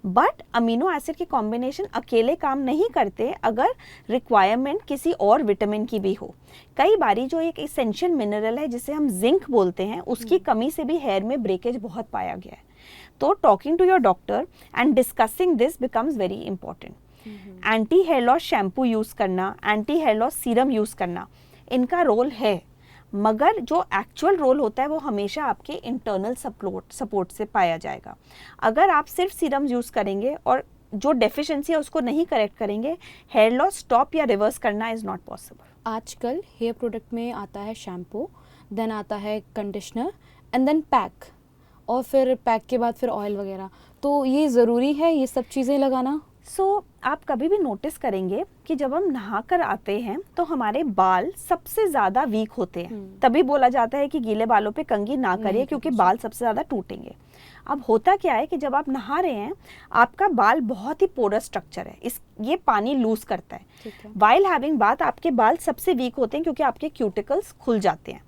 S2: बट अमीनो एसिड के कॉम्बिनेशन अकेले काम नहीं करते अगर रिक्वायरमेंट किसी और विटामिन की भी हो। कई बारी जो एक इसेंशियल मिनरल है जिसे हम जिंक बोलते हैं, उसकी कमी से भी हेयर में ब्रेकेज बहुत पाया गया है। तो talking to your doctor and discussing this becomes very important. Anti hair loss shampoo use करना, anti hair loss serum use करना, इनका रोल है, मगर जो एक्चुअल रोल होता है वो हमेशा आपके इंटरनल सपोर्ट से पाया जाएगा। अगर आप सिर्फ सीरम यूज़ करेंगे और जो डेफिशिएंसी है उसको नहीं करेक्ट करेंगे, हेयर लॉस स्टॉप या रिवर्स करना इज़ नॉट पॉसिबल।
S1: आजकल हेयर प्रोडक्ट में आता है शैम्पू, देन आता है कंडीशनर एंड देन पैक, और फिर पैक के बाद फिर ऑयल वगैरह। तो ये ज़रूरी है ये सब चीज़ें लगाना?
S2: आप कभी भी नोटिस करेंगे कि जब हम नहा कर आते हैं तो हमारे बाल सबसे ज़्यादा वीक होते हैं। तभी बोला जाता है कि गीले बालों पे कंघी ना करिए क्योंकि बाल सबसे ज़्यादा टूटेंगे। अब होता क्या है कि जब आप नहा रहे हैं, आपका बाल बहुत ही पोरस स्ट्रक्चर है, ये पानी लूज करता है। वाइल हैविंग बाथ आपके बाल सबसे वीक होते हैं क्योंकि आपके क्यूटिकल्स खुल जाते हैं।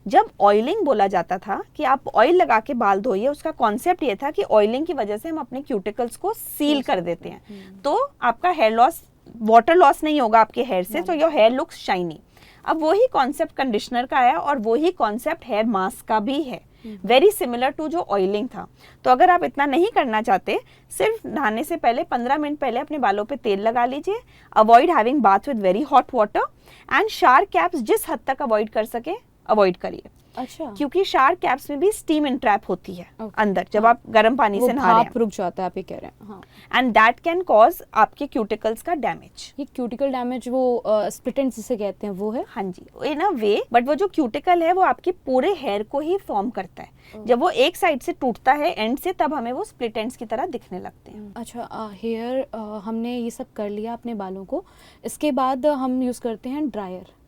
S2: जब ऑयलिंग बोला जाता था कि आप ऑयल लगा के बाल धोइए, उसका कॉन्सेप्ट ये था कि ऑयलिंग की वजह से हम अपने क्यूटिकल्स को सील कर देते हैं, तो आपका हेयर लॉस, वाटर लॉस नहीं होगा आपके हेयर से, तो योर हेयर लुक्स शाइनी। अब वही कॉन्सेप्ट कंडीशनर का है और वही कॉन्सेप्ट हेयर मास्क का भी है, वेरी सिमिलर टू जो ऑयलिंग था। तो अगर आप इतना नहीं करना चाहते, सिर्फ नहाने से पहले 15 मिनट पहले अपने बालों पे तेल लगा लीजिए, avoid having bath with very hot water, and shower caps जिस हद तक अवॉइड कर सके अवॉइड करिए।
S1: अच्छा,
S2: क्योंकि शावर कैप्स में भी स्टीम इंट्रैप होती है अंदर, जब आप गर्म पानी से नहा रहे हैं,
S1: रुक जाता है, आप ये कह रहे हैं। हाँ,
S2: एंड दैट कैन कॉज आपके क्यूटिकल्स का डैमेज।
S1: ये क्यूटिकल डैमेज वो स्प्लिट एंड्स जिसे कहते हैं वो है?
S2: हाँ जी, इन अ वे, बट वो जो क्यूटिकल है वो आपके पूरे हेयर को ही फॉर्म करता है। जब वो एक साइड से टूटता है एंड से, तब हमें वो स्प्लिट एंड्स की तरह दिखने लगते हैं।
S1: अच्छा, हेयर हमने ये सब कर लिया अपने बालों को, इसके बाद हम यूज़ करते हैं ड्रायर।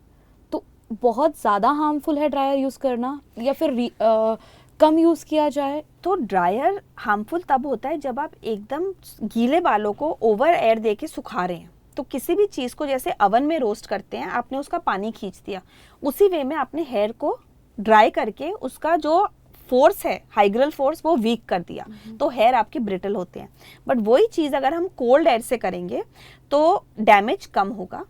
S1: तो बहुत ज़्यादा हार्मफुल है ड्रायर यूज़ करना, या फिर कम यूज़ किया जाए?
S2: तो ड्रायर हार्मफुल तब होता है जब आप एकदम गीले बालों को ओवर एयर दे के सुखा रहे हैं। तो किसी भी चीज़ को जैसे अवन में रोस्ट करते हैं, आपने उसका पानी खींच दिया, उसी वे में आपने हेयर को ड्राई करके उसका जो फोर्स है, हाइग्रल फोर्स, वो वीक कर दिया, तो हेयर आपके ब्रिटल होते हैं। बट वही चीज़ अगर हम कोल्ड एयर से करेंगे तो डैमेज कम होगा,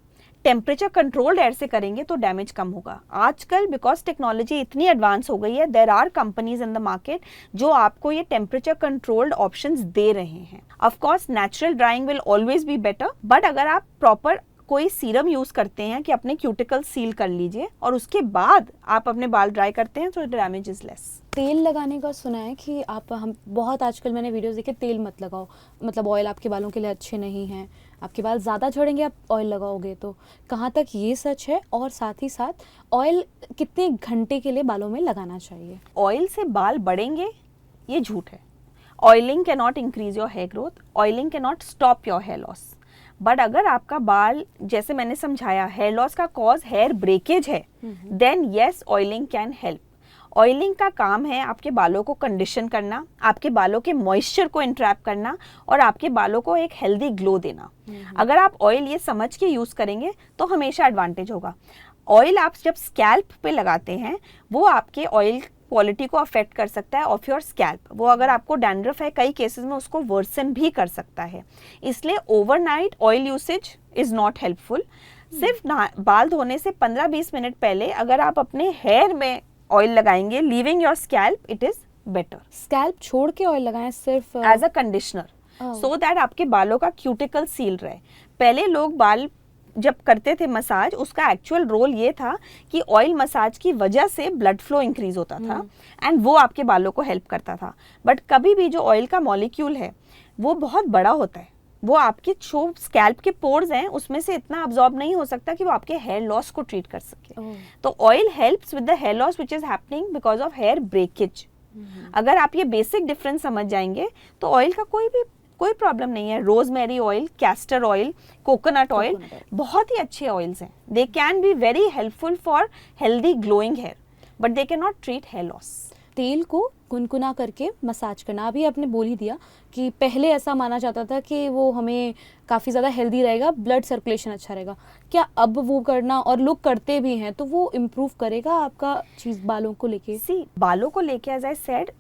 S2: टेम्परेचर कंट्रोल्ड एयर से करेंगे तो डैमेज कम होगा। आजकल बिकॉज टेक्नोलॉजी इतनी एडवांस हो गई है, there are companies in the market जो आपको ये टेम्परेचर कंट्रोल्ड ऑप्शंस दे रहे हैं। Of course natural drying will always be better, but अगर आप प्रॉपर कोई सीरम यूज करते हैं कि अपने क्यूटिकल सील कर लीजिए और उसके बाद आप अपने बाल ड्राई करते हैं, तो डैमेज इज लेस।
S1: तेल लगाने का सुना है कि हम बहुत, आजकल मैंने वीडियोस देखे, तेल मत लगाओ, मतलब ऑयल आपके बालों के लिए अच्छे नहीं हैं, आपके बाल ज़्यादा झड़ेंगे आप ऑयल लगाओगे तो। कहाँ तक ये सच है, और साथ ही साथ ऑयल कितने घंटे के लिए बालों में लगाना चाहिए?
S2: ऑयल से बाल बढ़ेंगे ये झूठ है। Oiling can not increase your hair growth, oiling can not stop your hair loss. But अगर आपका बाल, जैसे मैंने समझाया, हेयर लॉस का कॉज हेयर ब्रेकेज है, then yes oiling can help. Oiling का काम है आपके बालों को कंडीशन करना, आपके बालों के मॉइस्चर को इंट्रैप करना और आपके बालों को एक हेल्दी ग्लो देना। अगर आप ऑयल ये समझ के यूज करेंगे तो हमेशा एडवांटेज होगा। ऑयल आप जब स्कैल्प पे लगाते हैं, वो आपके ऑयल क्वालिटी को अफेक्ट कर सकता है ऑफ योर स्कैल्प। वो अगर आपको डैंड्रफ है, कई केसेस में उसको वर्सन भी कर सकता है। इसलिए overnight oil usage is not helpful. सिर्फ बाल धोने से 15-20 मिनट पहले अगर आप अपने हेयर में ऑयल लगाएंगे, leaving your scalp, it is better.
S1: Scalp छोड़ के ऑयल लगाएं सिर्फ
S2: as a conditioner, so that आपके बालों का क्यूटिकल सील रहे। पहले लोग बाल जब करते थे मसाज, उसका एक्चुअल रोल ये था कि ऑयल मसाज की वजह से ब्लड फ्लो इंक्रीज होता था एंड वो आपके बालों को हेल्प करता था। बट कभी भी जो ऑयल का मॉलिक्यूल है वो बहुत बड़ा होता है, वो आपके जो स्कैल्प के पोर्स हैं उसमें से इतना अब्जॉर्ब नहीं हो सकता कि वो आपके हेयर लॉस को ट्रीट कर सके। तो oil helps with the hair loss which is happening because of hair breakage. अगर आप ये बेसिक डिफरेंस समझ जाएंगे तो ऑयल का कोई प्रॉब्लम नहीं है। Rosemary oil, castor oil, coconut oil बहुत ही अच्छे ऑयल्स हैं। They can be very helpful for healthy glowing hair, but they can not treat hair loss.
S1: तेल को गुनगुना करके मसाज करना, अभी आपने बोल ही दिया कि पहले ऐसा माना जाता था कि वो हमें काफ़ी ज़्यादा हेल्दी रहेगा, ब्लड सर्कुलेशन अच्छा रहेगा। क्या अब वो करना, और लोग करते भी हैं, तो वो इम्प्रूव करेगा आपका चीज़ बालों को लेके?
S2: बालों को लेके एज आई सेड,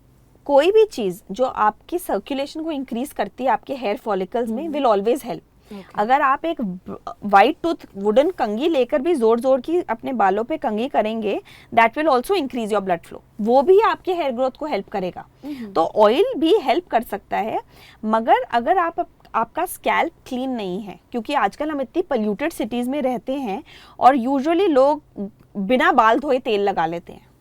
S2: कोई भी चीज़ जो आपकी सर्कुलेशन को इंक्रीज करती है आपके हेयर फॉलिकल्स में विल ऑलवेज हेल्प। अगर आप एक वाइट टूथ वुडन कंघी लेकर भी जोर जोर की अपने बालों पे कंघी करेंगे, that will also increase your blood flow, वो भी आपके हेयर ग्रोथ को हेल्प करेगा। तो ऑयल भी हेल्प कर सकता है, मगर अगर आपका स्कैल्प क्लीन नहीं है, क्योंकि आजकल हम इतनी पोल्यूटेड सिटीज़ में रहते हैं और यूजुअली लोग बिना बाल धोए तेल लगा लेते हैं।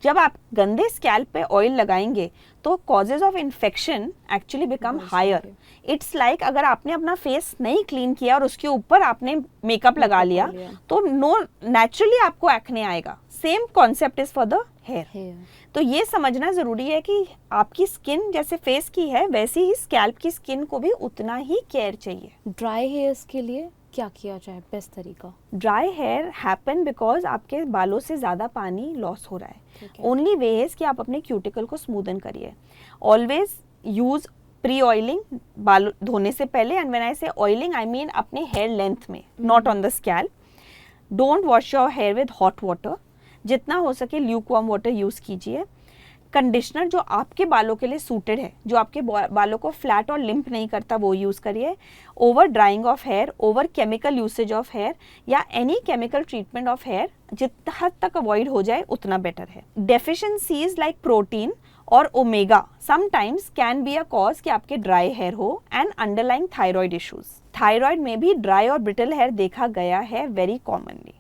S2: जब आप गंदे स्कैल्प पे ऑयल लगाएंगे तो causes of infection actually become higher. It's like अगर आपने अपना फेस नहीं क्लीन किया और उसके ऊपर आपने मेकअप लगा लिया तो नेचुरली आपको एक्ने आएगा। Same concept is for the hair. तो ये समझना जरूरी है कि आपकी स्किन जैसे फेस की है वैसी ही स्कैल्प की स्किन को भी उतना ही केयर चाहिए।
S1: ड्राई हेयर्स के लिए क्या किया जाए बेस्ट तरीका?
S2: ड्राई हेयर हैपन बिकॉज आपके बालों से ज़्यादा पानी लॉस हो रहा है। ओनली वे इज कि आप अपने क्यूटिकल को स्मूदन करिए। ऑलवेज यूज प्री ऑयलिंग बाल धोने से पहले, एंड व्हेन आई से ऑयलिंग आई मीन अपने हेयर लेंथ में, not on the scalp. Don't wash your here with hot water, जितना हो सके ल्यूकवार्म वाटर यूज़ कीजिए। कंडीशनर जो आपके बालों के लिए सूटेड है, जो आपके बालों को फ्लैट और लिम्प नहीं करता, वो यूज़ करिए। Over drying of hair, over chemical usage of hair या any chemical treatment of hair जितना हद तक अवॉइड हो जाए उतना बेटर है। डेफिशिएंसीज लाइक प्रोटीन और omega sometimes can be a cause कि आपके ड्राई हेयर हो, and underlying thyroid issues. Thyroid में भी ड्राई और ब्रिटल हेयर देखा गया है very commonly.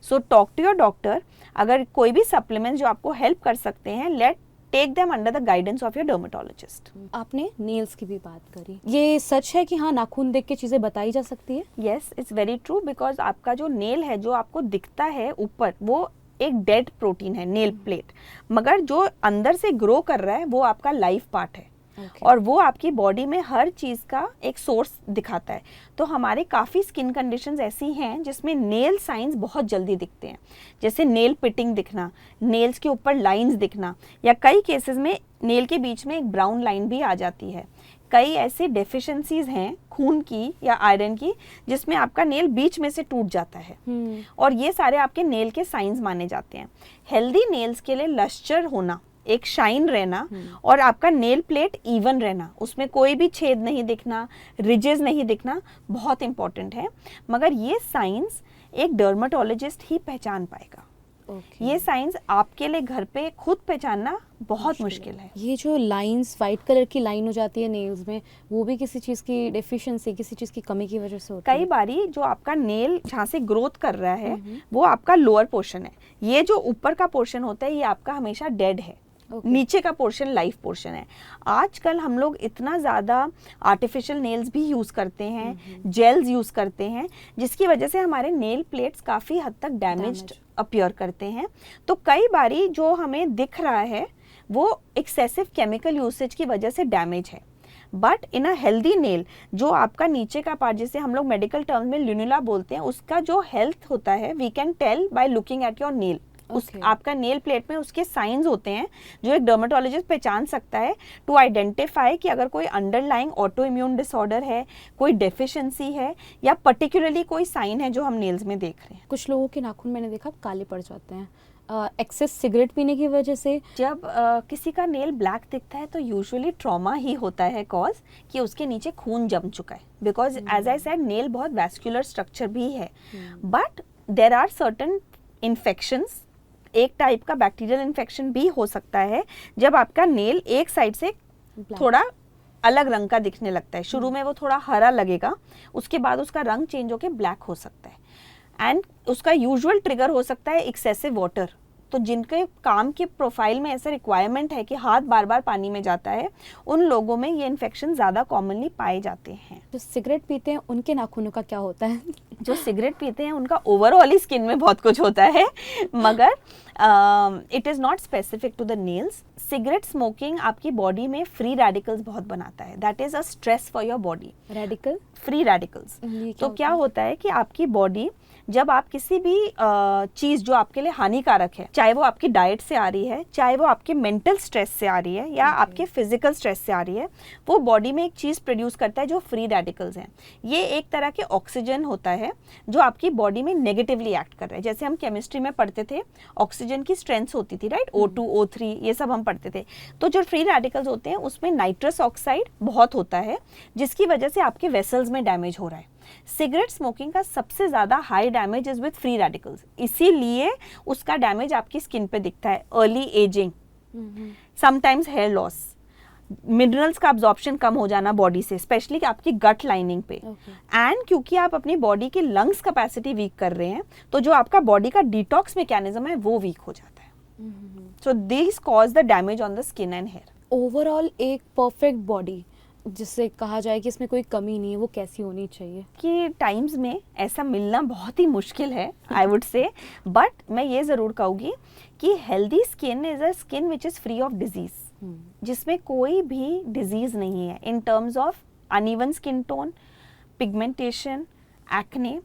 S2: So talk to your doctor. अगर कोई भी सप्लीमेंट जो आपको हेल्प कर सकते हैं, let take them under the guidance of your dermatologist.
S1: आपने नेल्स की भी बात करी, ये सच है कि हाँ नाखून देख के चीजें बताई जा सकती है?
S2: Yes, it's very true, because आपका जो नेल है जो आपको दिखता है ऊपर, वो एक डेड प्रोटीन है, नेल प्लेट, मगर जो अंदर से ग्रो कर रहा है वो आपका लाइफ पार्ट है। और वो आपकी बॉडी में हर चीज़ का एक सोर्स दिखाता है। तो हमारे काफ़ी स्किन कंडीशंस ऐसी हैं जिसमें नेल साइंस बहुत जल्दी दिखते हैं, जैसे नेल पिटिंग दिखना, नेल्स के ऊपर लाइंस दिखना, या कई केसेस में नेल के बीच में एक ब्राउन लाइन भी आ जाती है। कई ऐसे डेफिशिएंसीज हैं खून की या आयरन की जिसमें आपका नेल बीच में से टूट जाता है, और ये सारे आपके नेल के साइंस माने जाते हैं। हेल्दी नेल्स के लिए लस्टर होना, एक शाइन रहना, और आपका नेल प्लेट इवन रहना, उसमें कोई भी छेद नहीं दिखना, रिजेस नहीं दिखना, बहुत इंपॉर्टेंट है। मगर ये साइंस एक डर्मेटोलॉजिस्ट ही पहचान पाएगा। ये साइंस आपके लिए घर पे खुद पहचानना बहुत मुश्किल है।
S1: ये जो लाइंस, वाइट कलर की लाइन हो जाती है नेल्स में, वो भी किसी चीज़ की डेफिशिएंसी, किसी चीज़ की कमी की वजह से होती है?
S2: कई बारी जो आपका नेल जहाँ से ग्रोथ कर रहा है वो आपका लोअर पोर्शन है। ये जो ऊपर का पोर्शन होता है ये आपका हमेशा डेड है। नीचे का पोर्शन लाइफ पोर्शन है। आजकल हम लोग इतना ज़्यादा आर्टिफिशियल नेल्स भी यूज़ करते हैं, जेल्स यूज़ करते हैं, जिसकी वजह से हमारे नेल प्लेट्स काफ़ी हद तक डैमेज्ड अपीयर करते हैं। तो कई बारी जो हमें दिख रहा है वो एक्सेसिव केमिकल यूसेज की वजह से डैमेज है। But in a healthy nail, जो आपका नीचे का पार्ट जिसे हम लोग मेडिकल टर्म्स में ल्यूनुला बोलते हैं, उसका जो हेल्थ होता है we can tell by looking at your nail. उस आपका नेल प्लेट में उसके साइंस होते हैं जो एक डर्मेटोलॉजिस्ट पहचान सकता है टू आइडेंटिफाई कि अगर कोई अंडरलाइंग ऑटो इम्यून डिसऑर्डर है, कोई डेफिशिएंसी है, या पर्टिकुलरली कोई साइन है जो हम नेल्स में देख रहे हैं।
S1: कुछ लोगों के नाखून मैंने देखा काले पड़ जाते हैं एक्सेस सिगरेट पीने की वजह से।
S2: जब किसी का नेल ब्लैक दिखता है तो यूजुअली ट्रॉमा ही होता है कॉज, कि उसके नीचे खून जम चुका है, because as I said nail बहुत वैस्कुलर स्ट्रक्चर भी है। But there are certain infections, एक टाइप का बैक्टीरियल इन्फेक्शन भी हो सकता है जब आपका नेल एक साइड से थोड़ा अलग रंग का दिखने लगता है। शुरू में वो थोड़ा हरा लगेगा, उसके बाद उसका रंग चेंज होकर ब्लैक हो सकता है। एंड उसका यूजुअल ट्रिगर हो सकता है एक्सेसिव वाटर। तो जिनके काम के प्रोफाइल में ऐसा रिक्वायरमेंट है कि हाथ बार बार पानी में जाता है, उन लोगों में ये इन्फेक्शन ज़्यादा कॉमनली पाए जाते हैं।
S1: जो सिगरेट पीते हैं उनके नाखूनों का क्या होता है?
S2: जो सिगरेट पीते हैं उनका ओवरऑल ही स्किन में बहुत कुछ होता है, मगर it is not specific to the nails. Cigarette smoking आपकी बॉडी में फ्री रेडिकल्स बहुत बनाता है, that is a stress for your body.
S1: Radical?
S2: Free radicals. तो क्या होता है कि आपकी बॉडी, जब आप किसी भी चीज़ जो आपके लिए हानिकारक है, चाहे वो आपकी डाइट से आ रही है, चाहे वो आपके मेंटल स्ट्रेस से आ रही है, या आपके फिजिकल स्ट्रेस से आ रही है, वो बॉडी में एक चीज़ प्रोड्यूस करता है जो फ्री रेडिकल्स हैं। ये एक तरह के ऑक्सीजन होता है है जो आपकी बॉडी में नेगेटिवली एक्ट कर रहा है। जैसे हम केमिस्ट्री में पढ़ते थे, ऑक्सीजन की स्ट्रेंथ्स होती थी, राइट, O2, O3, ये सब हम पढ़ते थे। तो जो फ्री रेडिकल्स होते हैं उसमें नाइट्रस ऑक्साइड बहुत होता है, जिसकी वजह से आपके वेसल्स में डैमेज हो रहा है। सिगरेट स्मोकिंग का सबसे ज्यादा high damage is with free radicals, इसीलिए उसका डैमेज आपकी स्किन पे दिखता है। Early ageing, sometimes hair loss, minerals का अब्जॉर्प्शन कम हो जाना बॉडी से, स्पेशली आपकी गट लाइनिंग पे। एंड क्योंकि आप अपनी बॉडी की लंग्स कैपेसिटी वीक कर रहे हैं, तो जो आपका बॉडी का डिटॉक्स मैकेनिज्म है वो वीक हो जाता है। So this cause the damage on the skin and hair.
S1: Overall एक परफेक्ट बॉडी जिससे कहा जाए कि इसमें कोई कमी नहीं है, वो कैसी होनी चाहिए?
S2: कि टाइम्स में ऐसा मिलना बहुत ही मुश्किल है, आई वुड से, बट मैं ये ज़रूर कहूँगी कि healthy skin is a skin which is free of disease, जिसमें कोई भी डिजीज़ नहीं है in terms of uneven skin tone, pigmentation, acne.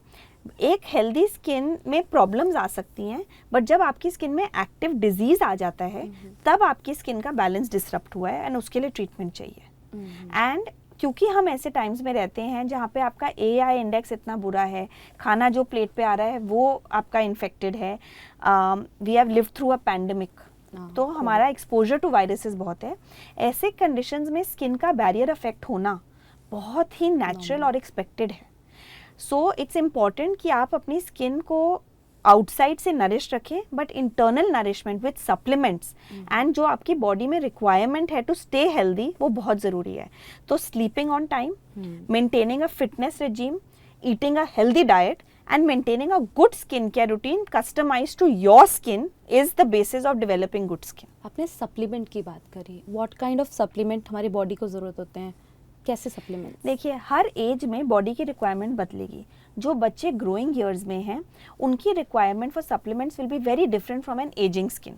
S2: एक हेल्दी स्किन में प्रॉब्लम्स आ सकती हैं, बट जब आपकी स्किन में एक्टिव डिजीज़ आ जाता है तब आपकी स्किन का बैलेंस डिसरप्ट हुआ है एंड उसके लिए ट्रीटमेंट चाहिए। एंड क्योंकि हम ऐसे टाइम्स में रहते हैं जहाँ पे आपका AI इंडेक्स इतना बुरा है, खाना जो प्लेट पे आ रहा है वो आपका इन्फेक्टेड है, we have lived through a pandemic, तो हमारा एक्सपोजर टू वायरसेस बहुत है। ऐसे कंडीशंस में स्किन का बैरियर अफेक्ट होना बहुत ही नेचुरल और एक्सपेक्टेड है। सो इट्स इम्पॉर्टेंट कि आप अपनी स्किन को आउटसाइड से नरिश रखें, but internal nourishment with supplements and जो आपकी बॉडी में रिक्वायरमेंट है टू स्टे हेल्दी, वो बहुत ज़रूरी है। तो sleeping on time, maintaining a fitness regime, eating a healthy diet and maintaining a good skincare routine customized to your skin is the basis of developing good skin.
S1: आपने supplement की बात करी, what kind of supplement हमारी body को ज़रूरत होते हैं, कैसे सप्लीमेंट?
S2: देखिए, हर एज में बॉडी की रिक्वायरमेंट बदलेगी। जो बच्चे ग्रोइंग ईयर्स में हैं उनकी requirement for supplements will be very different from an ageing skin.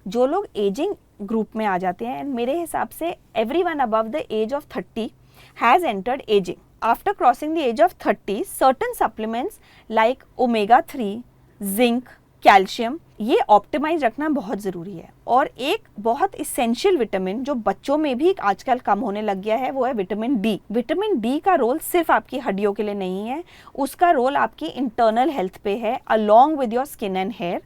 S2: जो लोग एजिंग ग्रुप में आ जाते हैं, एंड मेरे हिसाब से everyone above the age of 30 has entered ageing. After crossing the age of 30, certain supplements like omega-3, zinc, calcium, ये optimise रखना बहुत ज़रूरी है। और एक बहुत इसेंशियल विटामिन जो बच्चों में भी आजकल कम होने लग गया है, वो है विटामिन डी। विटामिन डी का रोल सिर्फ आपकी हड्डियों के लिए नहीं है, उसका रोल आपकी इंटरनल हेल्थ पे है, along with your skin and hair,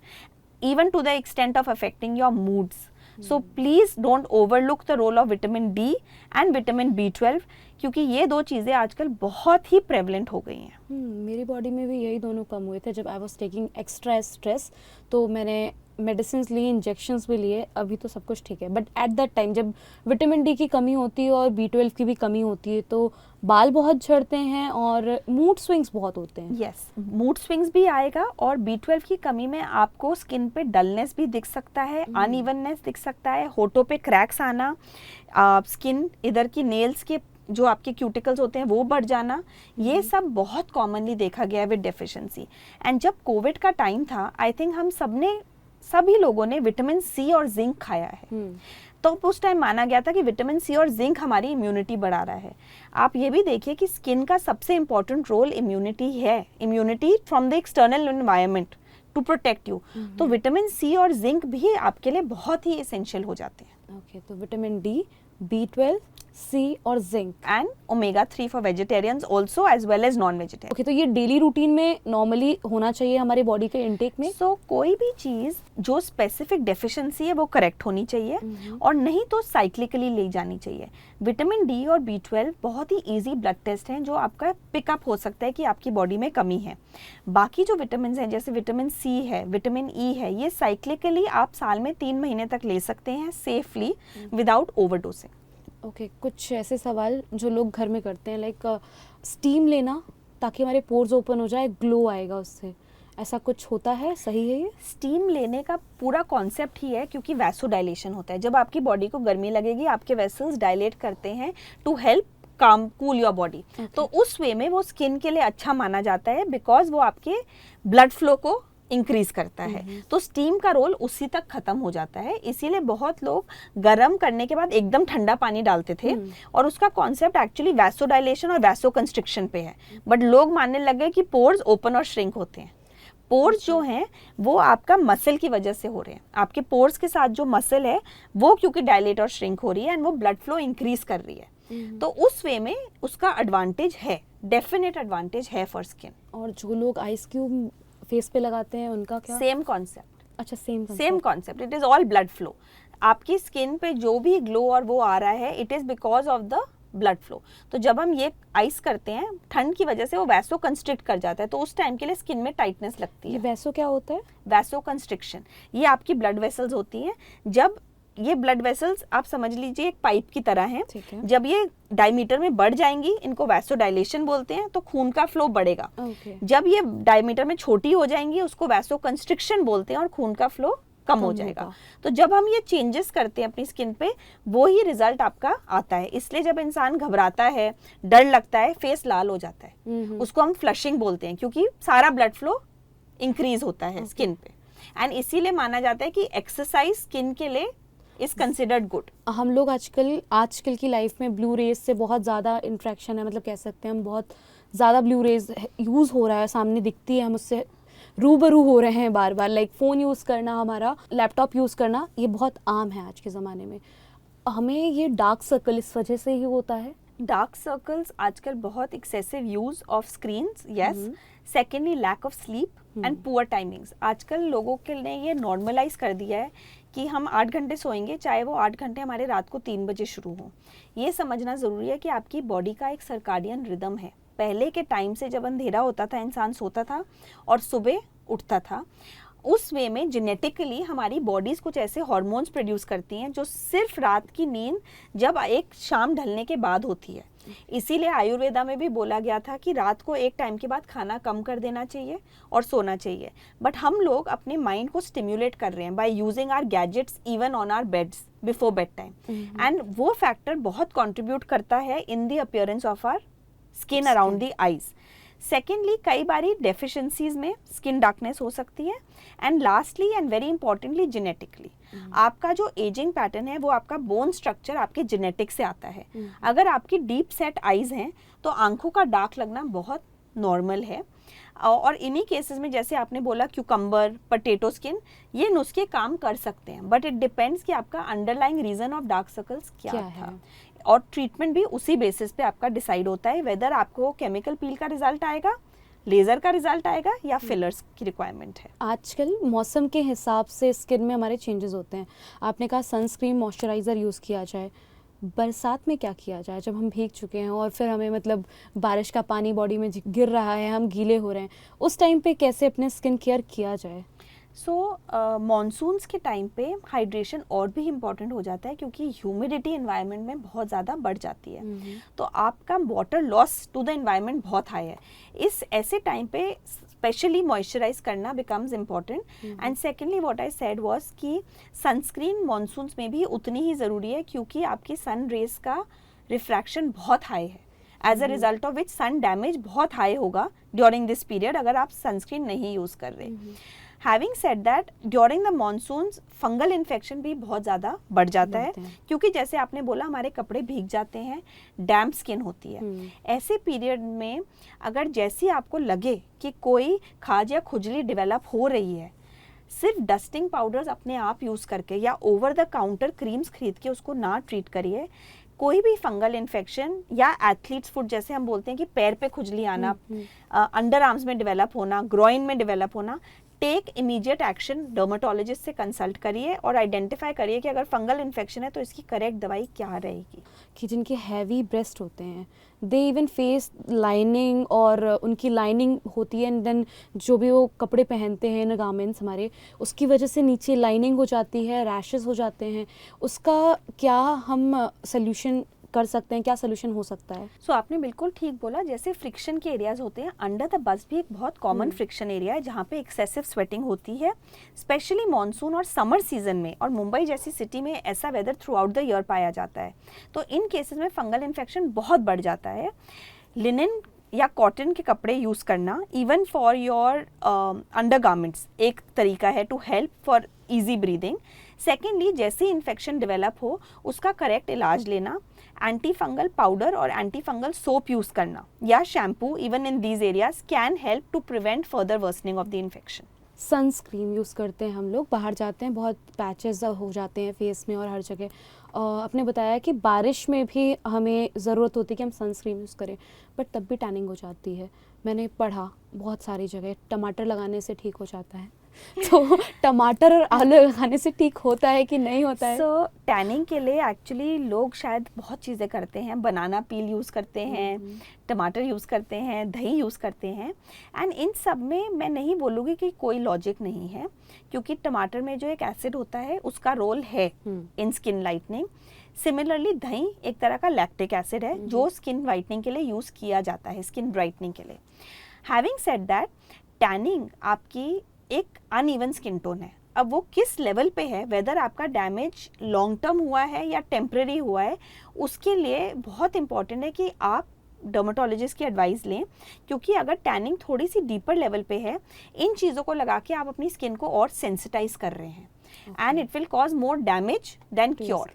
S2: even to the extent of affecting your moods. So please don't overlook the role of vitamin D and vitamin B12, क्योंकि ये दो चीज़ें आजकल बहुत ही प्रेवलेंट हो गई हैं।
S1: मेरी बॉडी में भी यही दोनों कम हुए थे जब I was taking extra stress, तो मैंने मेडिसिन ली, इंजेक्शंस भी लिए, अभी तो सब कुछ ठीक है। बट एट दैट टाइम जब विटामिन डी की कमी होती है और B12 की भी कमी होती है, तो बाल बहुत झड़ते हैं और मूड स्विंग्स बहुत होते हैं।
S2: यस, मूड स्विंग्स भी आएगा, और B12 की कमी में आपको स्किन पे डलनेस भी दिख सकता है, अनइवननेस दिख सकता है, होठों पे क्रैक्स आना, स्किन इधर की नेल्स के जो आपके क्यूटिकल्स होते हैं वो बढ़ जाना, ये सब बहुत कॉमनली देखा गया है विद डेफिशिएंसी। एंड जब कोविड का टाइम था, आई थिंक हम सभी लोगों ने विटामिन सी और जिंक खाया है, तो उस टाइम माना गया था कि विटामिन सी और जिंक हमारी इम्यूनिटी बढ़ा रहा है। आप ये भी देखिए कि स्किन का सबसे इंपॉर्टेंट रोल इम्यूनिटी है, immunity from the external environment to protect you. तो विटामिन सी और जिंक भी आपके लिए बहुत ही इसेंशियल हो जाते हैं।
S1: ओके, तो विटामिन डी, B12, C और zinc
S2: and omega-3 for vegetarians also as well as non vegetarian.
S1: Okay, तो ये डेली रूटीन में नॉर्मली होना चाहिए हमारे बॉडी के इंटेक में।
S2: सो कोई भी चीज़ जो स्पेसिफिक डेफिशिएंसी है वो करेक्ट होनी चाहिए, और नहीं तो साइक्लिकली ले जानी चाहिए। विटामिन डी और B12 बहुत ही इजी ब्लड टेस्ट हैं जो आपका पिकअप हो सकता है कि आपकी बॉडी में कमी है। बाकी जो विटामिन हैं जैसे विटामिन सी है, विटामिन ई है, ये साइक्लिकली आप साल में 3 महीने तक ले सकते हैं सेफली विदाउट ओवरडोसिंग।
S1: ओके, कुछ ऐसे सवाल जो लोग घर में करते हैं, लाइक स्टीम लेना ताकि हमारे पोर्स ओपन हो जाए, ग्लो आएगा उससे, ऐसा कुछ होता है, सही है ये?
S2: स्टीम लेने का पूरा कॉन्सेप्ट ही है क्योंकि वैसोडाइलेशन होता है। जब आपकी बॉडी को गर्मी लगेगी, आपके वेसल्स डायलेट करते हैं to help cool your body, तो उस वे में वो स्किन के लिए अच्छा माना जाता है, बिकॉज वो आपके ब्लड फ्लो को इंक्रीज करता है। तो स्टीम का रोल उसी तक खत्म हो जाता है, इसीलिए बहुत लोग गर्म करने के बाद एकदम ठंडा पानी डालते थे, और उसका कॉन्सेप्ट एक्चुअली वैसोडाइलेशन और वैसोकंस्ट्रिक्शन पे है। बट लोग मानने लगे कि पोर्स ओपन और श्रिंक होते हैं। पोर्स जो हैं वो आपका मसल की वजह से हो रहे हैं, आपके पोर्स के साथ जो मसल है वो क्योंकि डायलेट और श्रिंक हो रही है एंड वो ब्लड फ्लो इंक्रीज कर रही है। तो उस वे में उसका एडवांटेज है, डेफिनेट एडवांटेज है फॉर स्किन।
S1: और जो लोग आइस क्यूब फेस पे लगाते हैं उनका क्या?
S2: Same concept.
S1: अच्छा, same
S2: concept, it is all blood flow. आपकी स्किन पे जो भी ग्लो और वो आ रहा है, it is because of the blood flow. तो जब हम ये आइस करते हैं, ठंड की वजह से वो वैसो कंस्ट्रिक्ट कर जाता है, तो उस टाइम के लिए स्किन में टाइटनेस लगती
S1: ये
S2: है।
S1: वैसो क्या होता है?
S2: वैसो कंस्ट्रिक्शन, ये आपकी ब्लड वेसल्स होती हैं। जब ये ब्लड वेसल्स आप समझ लीजिए एक पाइप की तरह हैं,
S1: ठीक है।
S2: जब ये डायमीटर में बढ़ जाएंगी, इनको वैसोडाइलेशन बोलते हैं, तो खून का फ्लो बढ़ेगा।
S1: ओके।
S2: जब ये डायमीटर में छोटी हो जाएंगी, उसको वैसो कंस्ट्रिक्शन बोलते हैं और खून का फ्लो कम हो जाएगा।
S1: होगा।
S2: तो जब हम ये चेंजेस करते हैं अपनी स्किन पे, वो ही रिजल्ट आपका आता है। इसलिए जब इंसान घबराता है, डर लगता है, फेस लाल हो जाता है, उसको हम फ्लशिंग बोलते हैं, क्योंकि सारा ब्लड फ्लो इंक्रीज होता है स्किन पे। एंड इसीलिए माना जाता है कि एक्सरसाइज स्किन के लिए इज कंसिडर्ड गुड।
S1: हम लोग आजकल की लाइफ में ब्लू रेज से बहुत ज़्यादा इंट्रैक्शन है, मतलब कह सकते हैं हम बहुत ज़्यादा ब्लू रेज यूज़ हो रहा है, सामने दिखती है, हम उससे रूबरू हो रहे हैं बार बार। लाइक फ़ोन यूज़ करना, हमारा लैपटॉप यूज़ करना, ये बहुत आम है आज के ज़माने में। हमें ये डार्क सर्कल इस वजह से ही होता है।
S2: डार्क सर्कल्स आजकल बहुत excessive use of screens, yes. Secondly lack of sleep and poor timings. आजकल लोगों के लिए ये नॉर्मलाइज कर दिया है कि हम 8 घंटे सोएंगे, चाहे वो 8 घंटे हमारे रात को 3 बजे शुरू हो। ये समझना ज़रूरी है कि आपकी बॉडी का एक सर्काडियन रिदम है। पहले के टाइम से जब अंधेरा होता था, इंसान सोता था और सुबह उठता था, उस वे में जेनेटिकली हमारी बॉडीज कुछ ऐसे हार्मोन्स प्रोड्यूस करती हैं जो सिर्फ रात की नींद जब एक शाम ढलने के बाद होती है। इसीलिए आयुर्वेदा में भी बोला गया था कि रात को एक टाइम के बाद खाना कम कर देना चाहिए और सोना चाहिए। बट हम लोग अपने माइंड को स्टिम्युलेट कर रहे हैं by using our gadgets even on our beds before bed time. And वो फैक्टर बहुत कंट्रीब्यूट करता है in the appearance of our skin around the eyes. Secondly, कई बारी डेफिशिएंसीज में स्किन डार्कनेस हो सकती है। And lastly and very importantly, genetically आपका जो एजिंग पैटर्न है वो आपका बोन स्ट्रक्चर आपके जेनेटिक से आता है। अगर आपकी डीप सेट आईज हैं तो आंखों का डार्क लगना बहुत नॉर्मल है। और इन्हीं केसेस में जैसे आपने बोला क्यूकम्बर, पोटैटो स्किन, ये नुस्खे काम कर सकते हैं, बट इट डिपेंड्स कि आपका underlying reason of dark circles क्या था
S1: है?
S2: और ट्रीटमेंट भी उसी बेसिस पे आपका डिसाइड होता है, वेदर आपको केमिकल पील का रिजल्ट आएगा, लेजर का रिजल्ट आएगा या फिलर्स की रिक्वायरमेंट है।
S1: आजकल मौसम के हिसाब से स्किन में हमारे चेंजेस होते हैं। आपने कहा सनस्क्रीन, मॉइस्चराइज़र यूज़ किया जाए। बरसात में क्या किया जाए जब हम भीग चुके हैं और फिर हमें मतलब बारिश का पानी बॉडी में गिर रहा है, हम गीले हो रहे हैं, उस टाइम पे कैसे अपने स्किन केयर किया जाए?
S2: मॉनसून्स के टाइम पे हाइड्रेशन और भी इम्पॉर्टेंट हो जाता है, क्योंकि ह्यूमिडिटी एनवायरनमेंट में बहुत ज़्यादा बढ़ जाती है। तो आपका water loss to the environment बहुत हाई है। इस ऐसे टाइम पे स्पेशली मॉइस्चराइज करना becomes important. And secondly what I said was कि सनस्क्रीन मॉनसून्स में भी उतनी ही ज़रूरी है, क्योंकि आपकी सन रेज का रिफ्रैक्शन बहुत हाई है, as a result of which sun damage बहुत हाई होगा ड्यूरिंग दिस पीरियड अगर आप सनस्क्रीन नहीं यूज़ कर रहे। Having said that, during the monsoons fungal infection भी बहुत ज़्यादा बढ़ जाता है, क्योंकि जैसे आपने बोला हमारे कपड़े भीग जाते हैं, डैम्प स्किन होती है। ऐसे पीरियड में अगर जैसी आपको लगे कि कोई खाज या खुजली डेवलप हो रही है, सिर्फ डस्टिंग पाउडर्स अपने आप यूज़ करके या ओवर द काउंटर क्रीम्स खरीद के उसको ना ट्रीट करिए। कोई भी फंगल इन्फेक्शन या एथलीट्स फुट जैसे हम बोलते हैं कि पैर पे खुजली आना, अंडर आर्म्स में डेवलप होना, ग्रोइन में डेवलप होना, टेक इमीडिएट एक्शन, डर्माटोलॉजिस्ट से कंसल्ट करिए और आइडेंटिफाई करिए कि अगर फंगल इन्फेक्शन है तो इसकी करेक्ट दवाई क्या रहेगी।
S1: कि जिनके हैवी ब्रेस्ट होते हैं, दे इवन फेस लाइनिंग, और उनकी लाइनिंग होती है एंड देन जो भी वो कपड़े पहनते हैं ना, गारमेंट्स हमारे, उसकी वजह से नीचे लाइनिंग हो जाती है, रैशेस हो जाते हैं, उसका क्या हम सोल्यूशन कर सकते हैं, क्या सोल्यूशन हो सकता है?
S2: सो आपने बिल्कुल ठीक बोला। जैसे फ्रिक्शन के एरियाज होते हैं, अंडर द बस्ट भी एक बहुत कॉमन फ्रिक्शन एरिया है जहाँ पे एक्सेसिव स्वेटिंग होती है, स्पेशली मॉनसून और समर सीजन में। और मुंबई जैसी सिटी में ऐसा whether through out the year पाया जाता है, तो इन केसेस में फंगल इन्फेक्शन बहुत बढ़ जाता है। लिनन या कॉटन के कपड़े यूज़ करना even for your undergarments एक तरीका है to help for easy breathing. Secondly, जैसे इन्फेक्शन डेवलप हो उसका करेक्ट इलाज लेना, एंटी फंगल पाउडर और एंटी फंगल सोप यूज़ करना या shampoo even in these areas can help to prevent further worsening of the infection.
S1: Sunscreen use करते हैं हम लोग, बाहर जाते हैं, बहुत पैचेस हो जाते हैं फेस में और हर जगह, आपने बताया कि बारिश में भी हमें ज़रूरत होती है कि हम सनस्क्रीन यूज़ करें, बट तब भी टैनिंग हो जाती है। मैंने पढ़ा बहुत सारी जगह टमाटर लगाने से ठीक हो जाता है। तो टमाटर और आलू लगाने से ठीक होता है कि नहीं होता है?
S2: सो टैनिंग के लिए एक्चुअली लोग शायद बहुत चीज़ें करते हैं, बनाना पील यूज़ करते हैं, टमाटर यूज़ करते हैं, दही यूज़ करते हैं, एंड इन सब में मैं नहीं बोलूँगी कि कोई लॉजिक नहीं है, क्योंकि टमाटर में जो एक एसिड होता है उसका रोल है इन स्किन लाइटनिंग। सिमिलरली दही एक तरह का लैक्टिक एसिड है जो स्किन वाइटनिंग के लिए यूज़ किया जाता है, स्किन ब्राइटनिंग के लिए। हैविंग सेड दैट, टैनिंग आपकी एक अनइवन स्किन टोन है। अब वो किस लेवल पे है, वेदर आपका डैमेज लॉन्ग टर्म हुआ है या टेम्पररी हुआ है, उसके लिए बहुत इंपॉर्टेंट है कि आप डर्मेटोलॉजिस्ट की एडवाइस लें, क्योंकि अगर टैनिंग थोड़ी सी डीपर लेवल पे है, इन चीज़ों को लगा के आप अपनी स्किन को और सेंसिटाइज कर रहे हैं, and it will cause more damage than cure.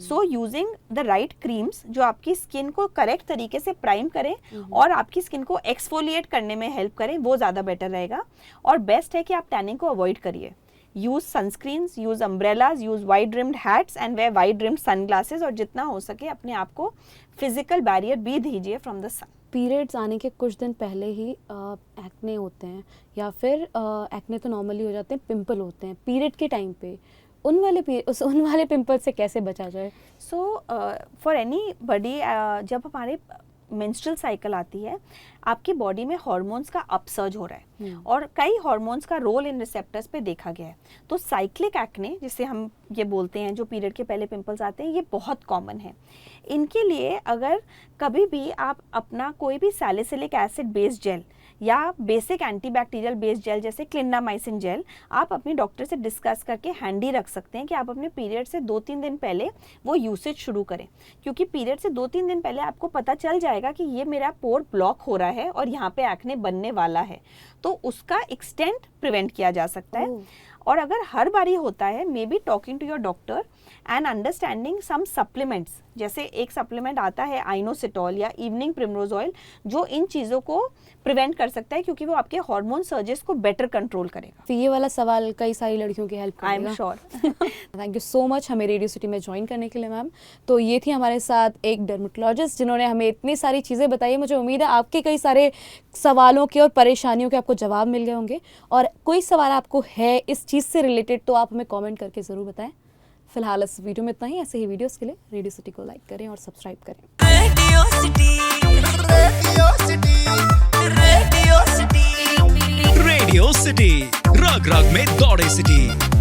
S2: So using the right creams जो आपकी स्किन को करेक्ट तरीके से प्राइम करें और आपकी स्किन को एक्सफोलिएट करने में हेल्प करें, वो ज़्यादा बेटर रहेगा। और बेस्ट है कि आप टैनिंग को अवॉइड करिए। Use sunscreens, use umbrellas, use wide rimmed hats and wear wide rimmed sunglasses, और जितना हो सके अपने आप को फिजिकल बैरियर भी दीजिए फ्रॉम द सन।
S1: पीरियड्स आने के कुछ दिन पहले ही एक्ने होते हैं, या फिर एक्ने तो नॉर्मली हो जाते हैं, पिंपल होते हैं पीरियड के टाइम पे, उन वाले पिंपल से कैसे बचा जाए?
S2: सो फॉर एनी बडी, जब हमारे मेंस्ट्रुअल साइकिल आती है, आपकी बॉडी में हार्मोन्स का अपसर्ज हो रहा है और कई हार्मोन्स का रोल इन रिसेप्टर्स पे देखा गया है। तो साइक्लिक एक्ने जिसे हम ये बोलते हैं, जो पीरियड के पहले पिंपल्स आते हैं, ये बहुत कॉमन है। इनके लिए अगर कभी भी आप अपना कोई भी सैलिसिलिक एसिड बेस्ड जेल या बेसिक एंटीबैक्टीरियल बेस्ड जेल जैसे क्लिंडामाइसिन जेल आप अपनी डॉक्टर से डिस्कस करके हैंडी रख सकते हैं कि आप अपने पीरियड से 2-3 दिन पहले वो यूसेज शुरू करें, क्योंकि पीरियड से 2-3 दिन पहले आपको पता चल जाएगा कि ये मेरा पोर ब्लॉक हो रहा है और यहाँ पे एक्ने बनने वाला है, तो उसका एक्सटेंट प्रिवेंट किया जा सकता है। और अगर हर बार ये होता है, maybe talking to your doctor and understanding some supplements, जैसे एक सप्लीमेंट आता है आइनोसिटॉल या इवनिंग प्रिमरोज ऑयल, जो इन चीज़ों को प्रिवेंट कर सकता है, क्योंकि वो आपके हार्मोन सर्जेस को बेटर कंट्रोल करेगा।
S1: तो ये वाला सवाल कई सारी लड़कियों की हेल्प करेगा।
S2: I am sure.
S1: Thank you so much हमें रेडियो सिटी में ज्वाइन करने के लिए मैम। तो ये थी हमारे साथ एक डर्मेटोलॉजिस्ट जिन्होंने हमें इतनी सारी चीज़ें बताई। मुझे उम्मीद है आपके कई सारे सवालों के और परेशानियों के आपको जवाब मिल गए होंगे, और कोई सवाल आपको है इस चीज़ से रिलेटेड तो आप हमें कमेंट करके ज़रूर बताएं। फिलहाल इस वीडियो में इतना ही। ऐसे ही वीडियोस के लिए रेडियो सिटी को लाइक करें और सब्सक्राइब करें।
S3: Radio city, radio city, radio city, radio city, रग रग में दौड़े सिटी।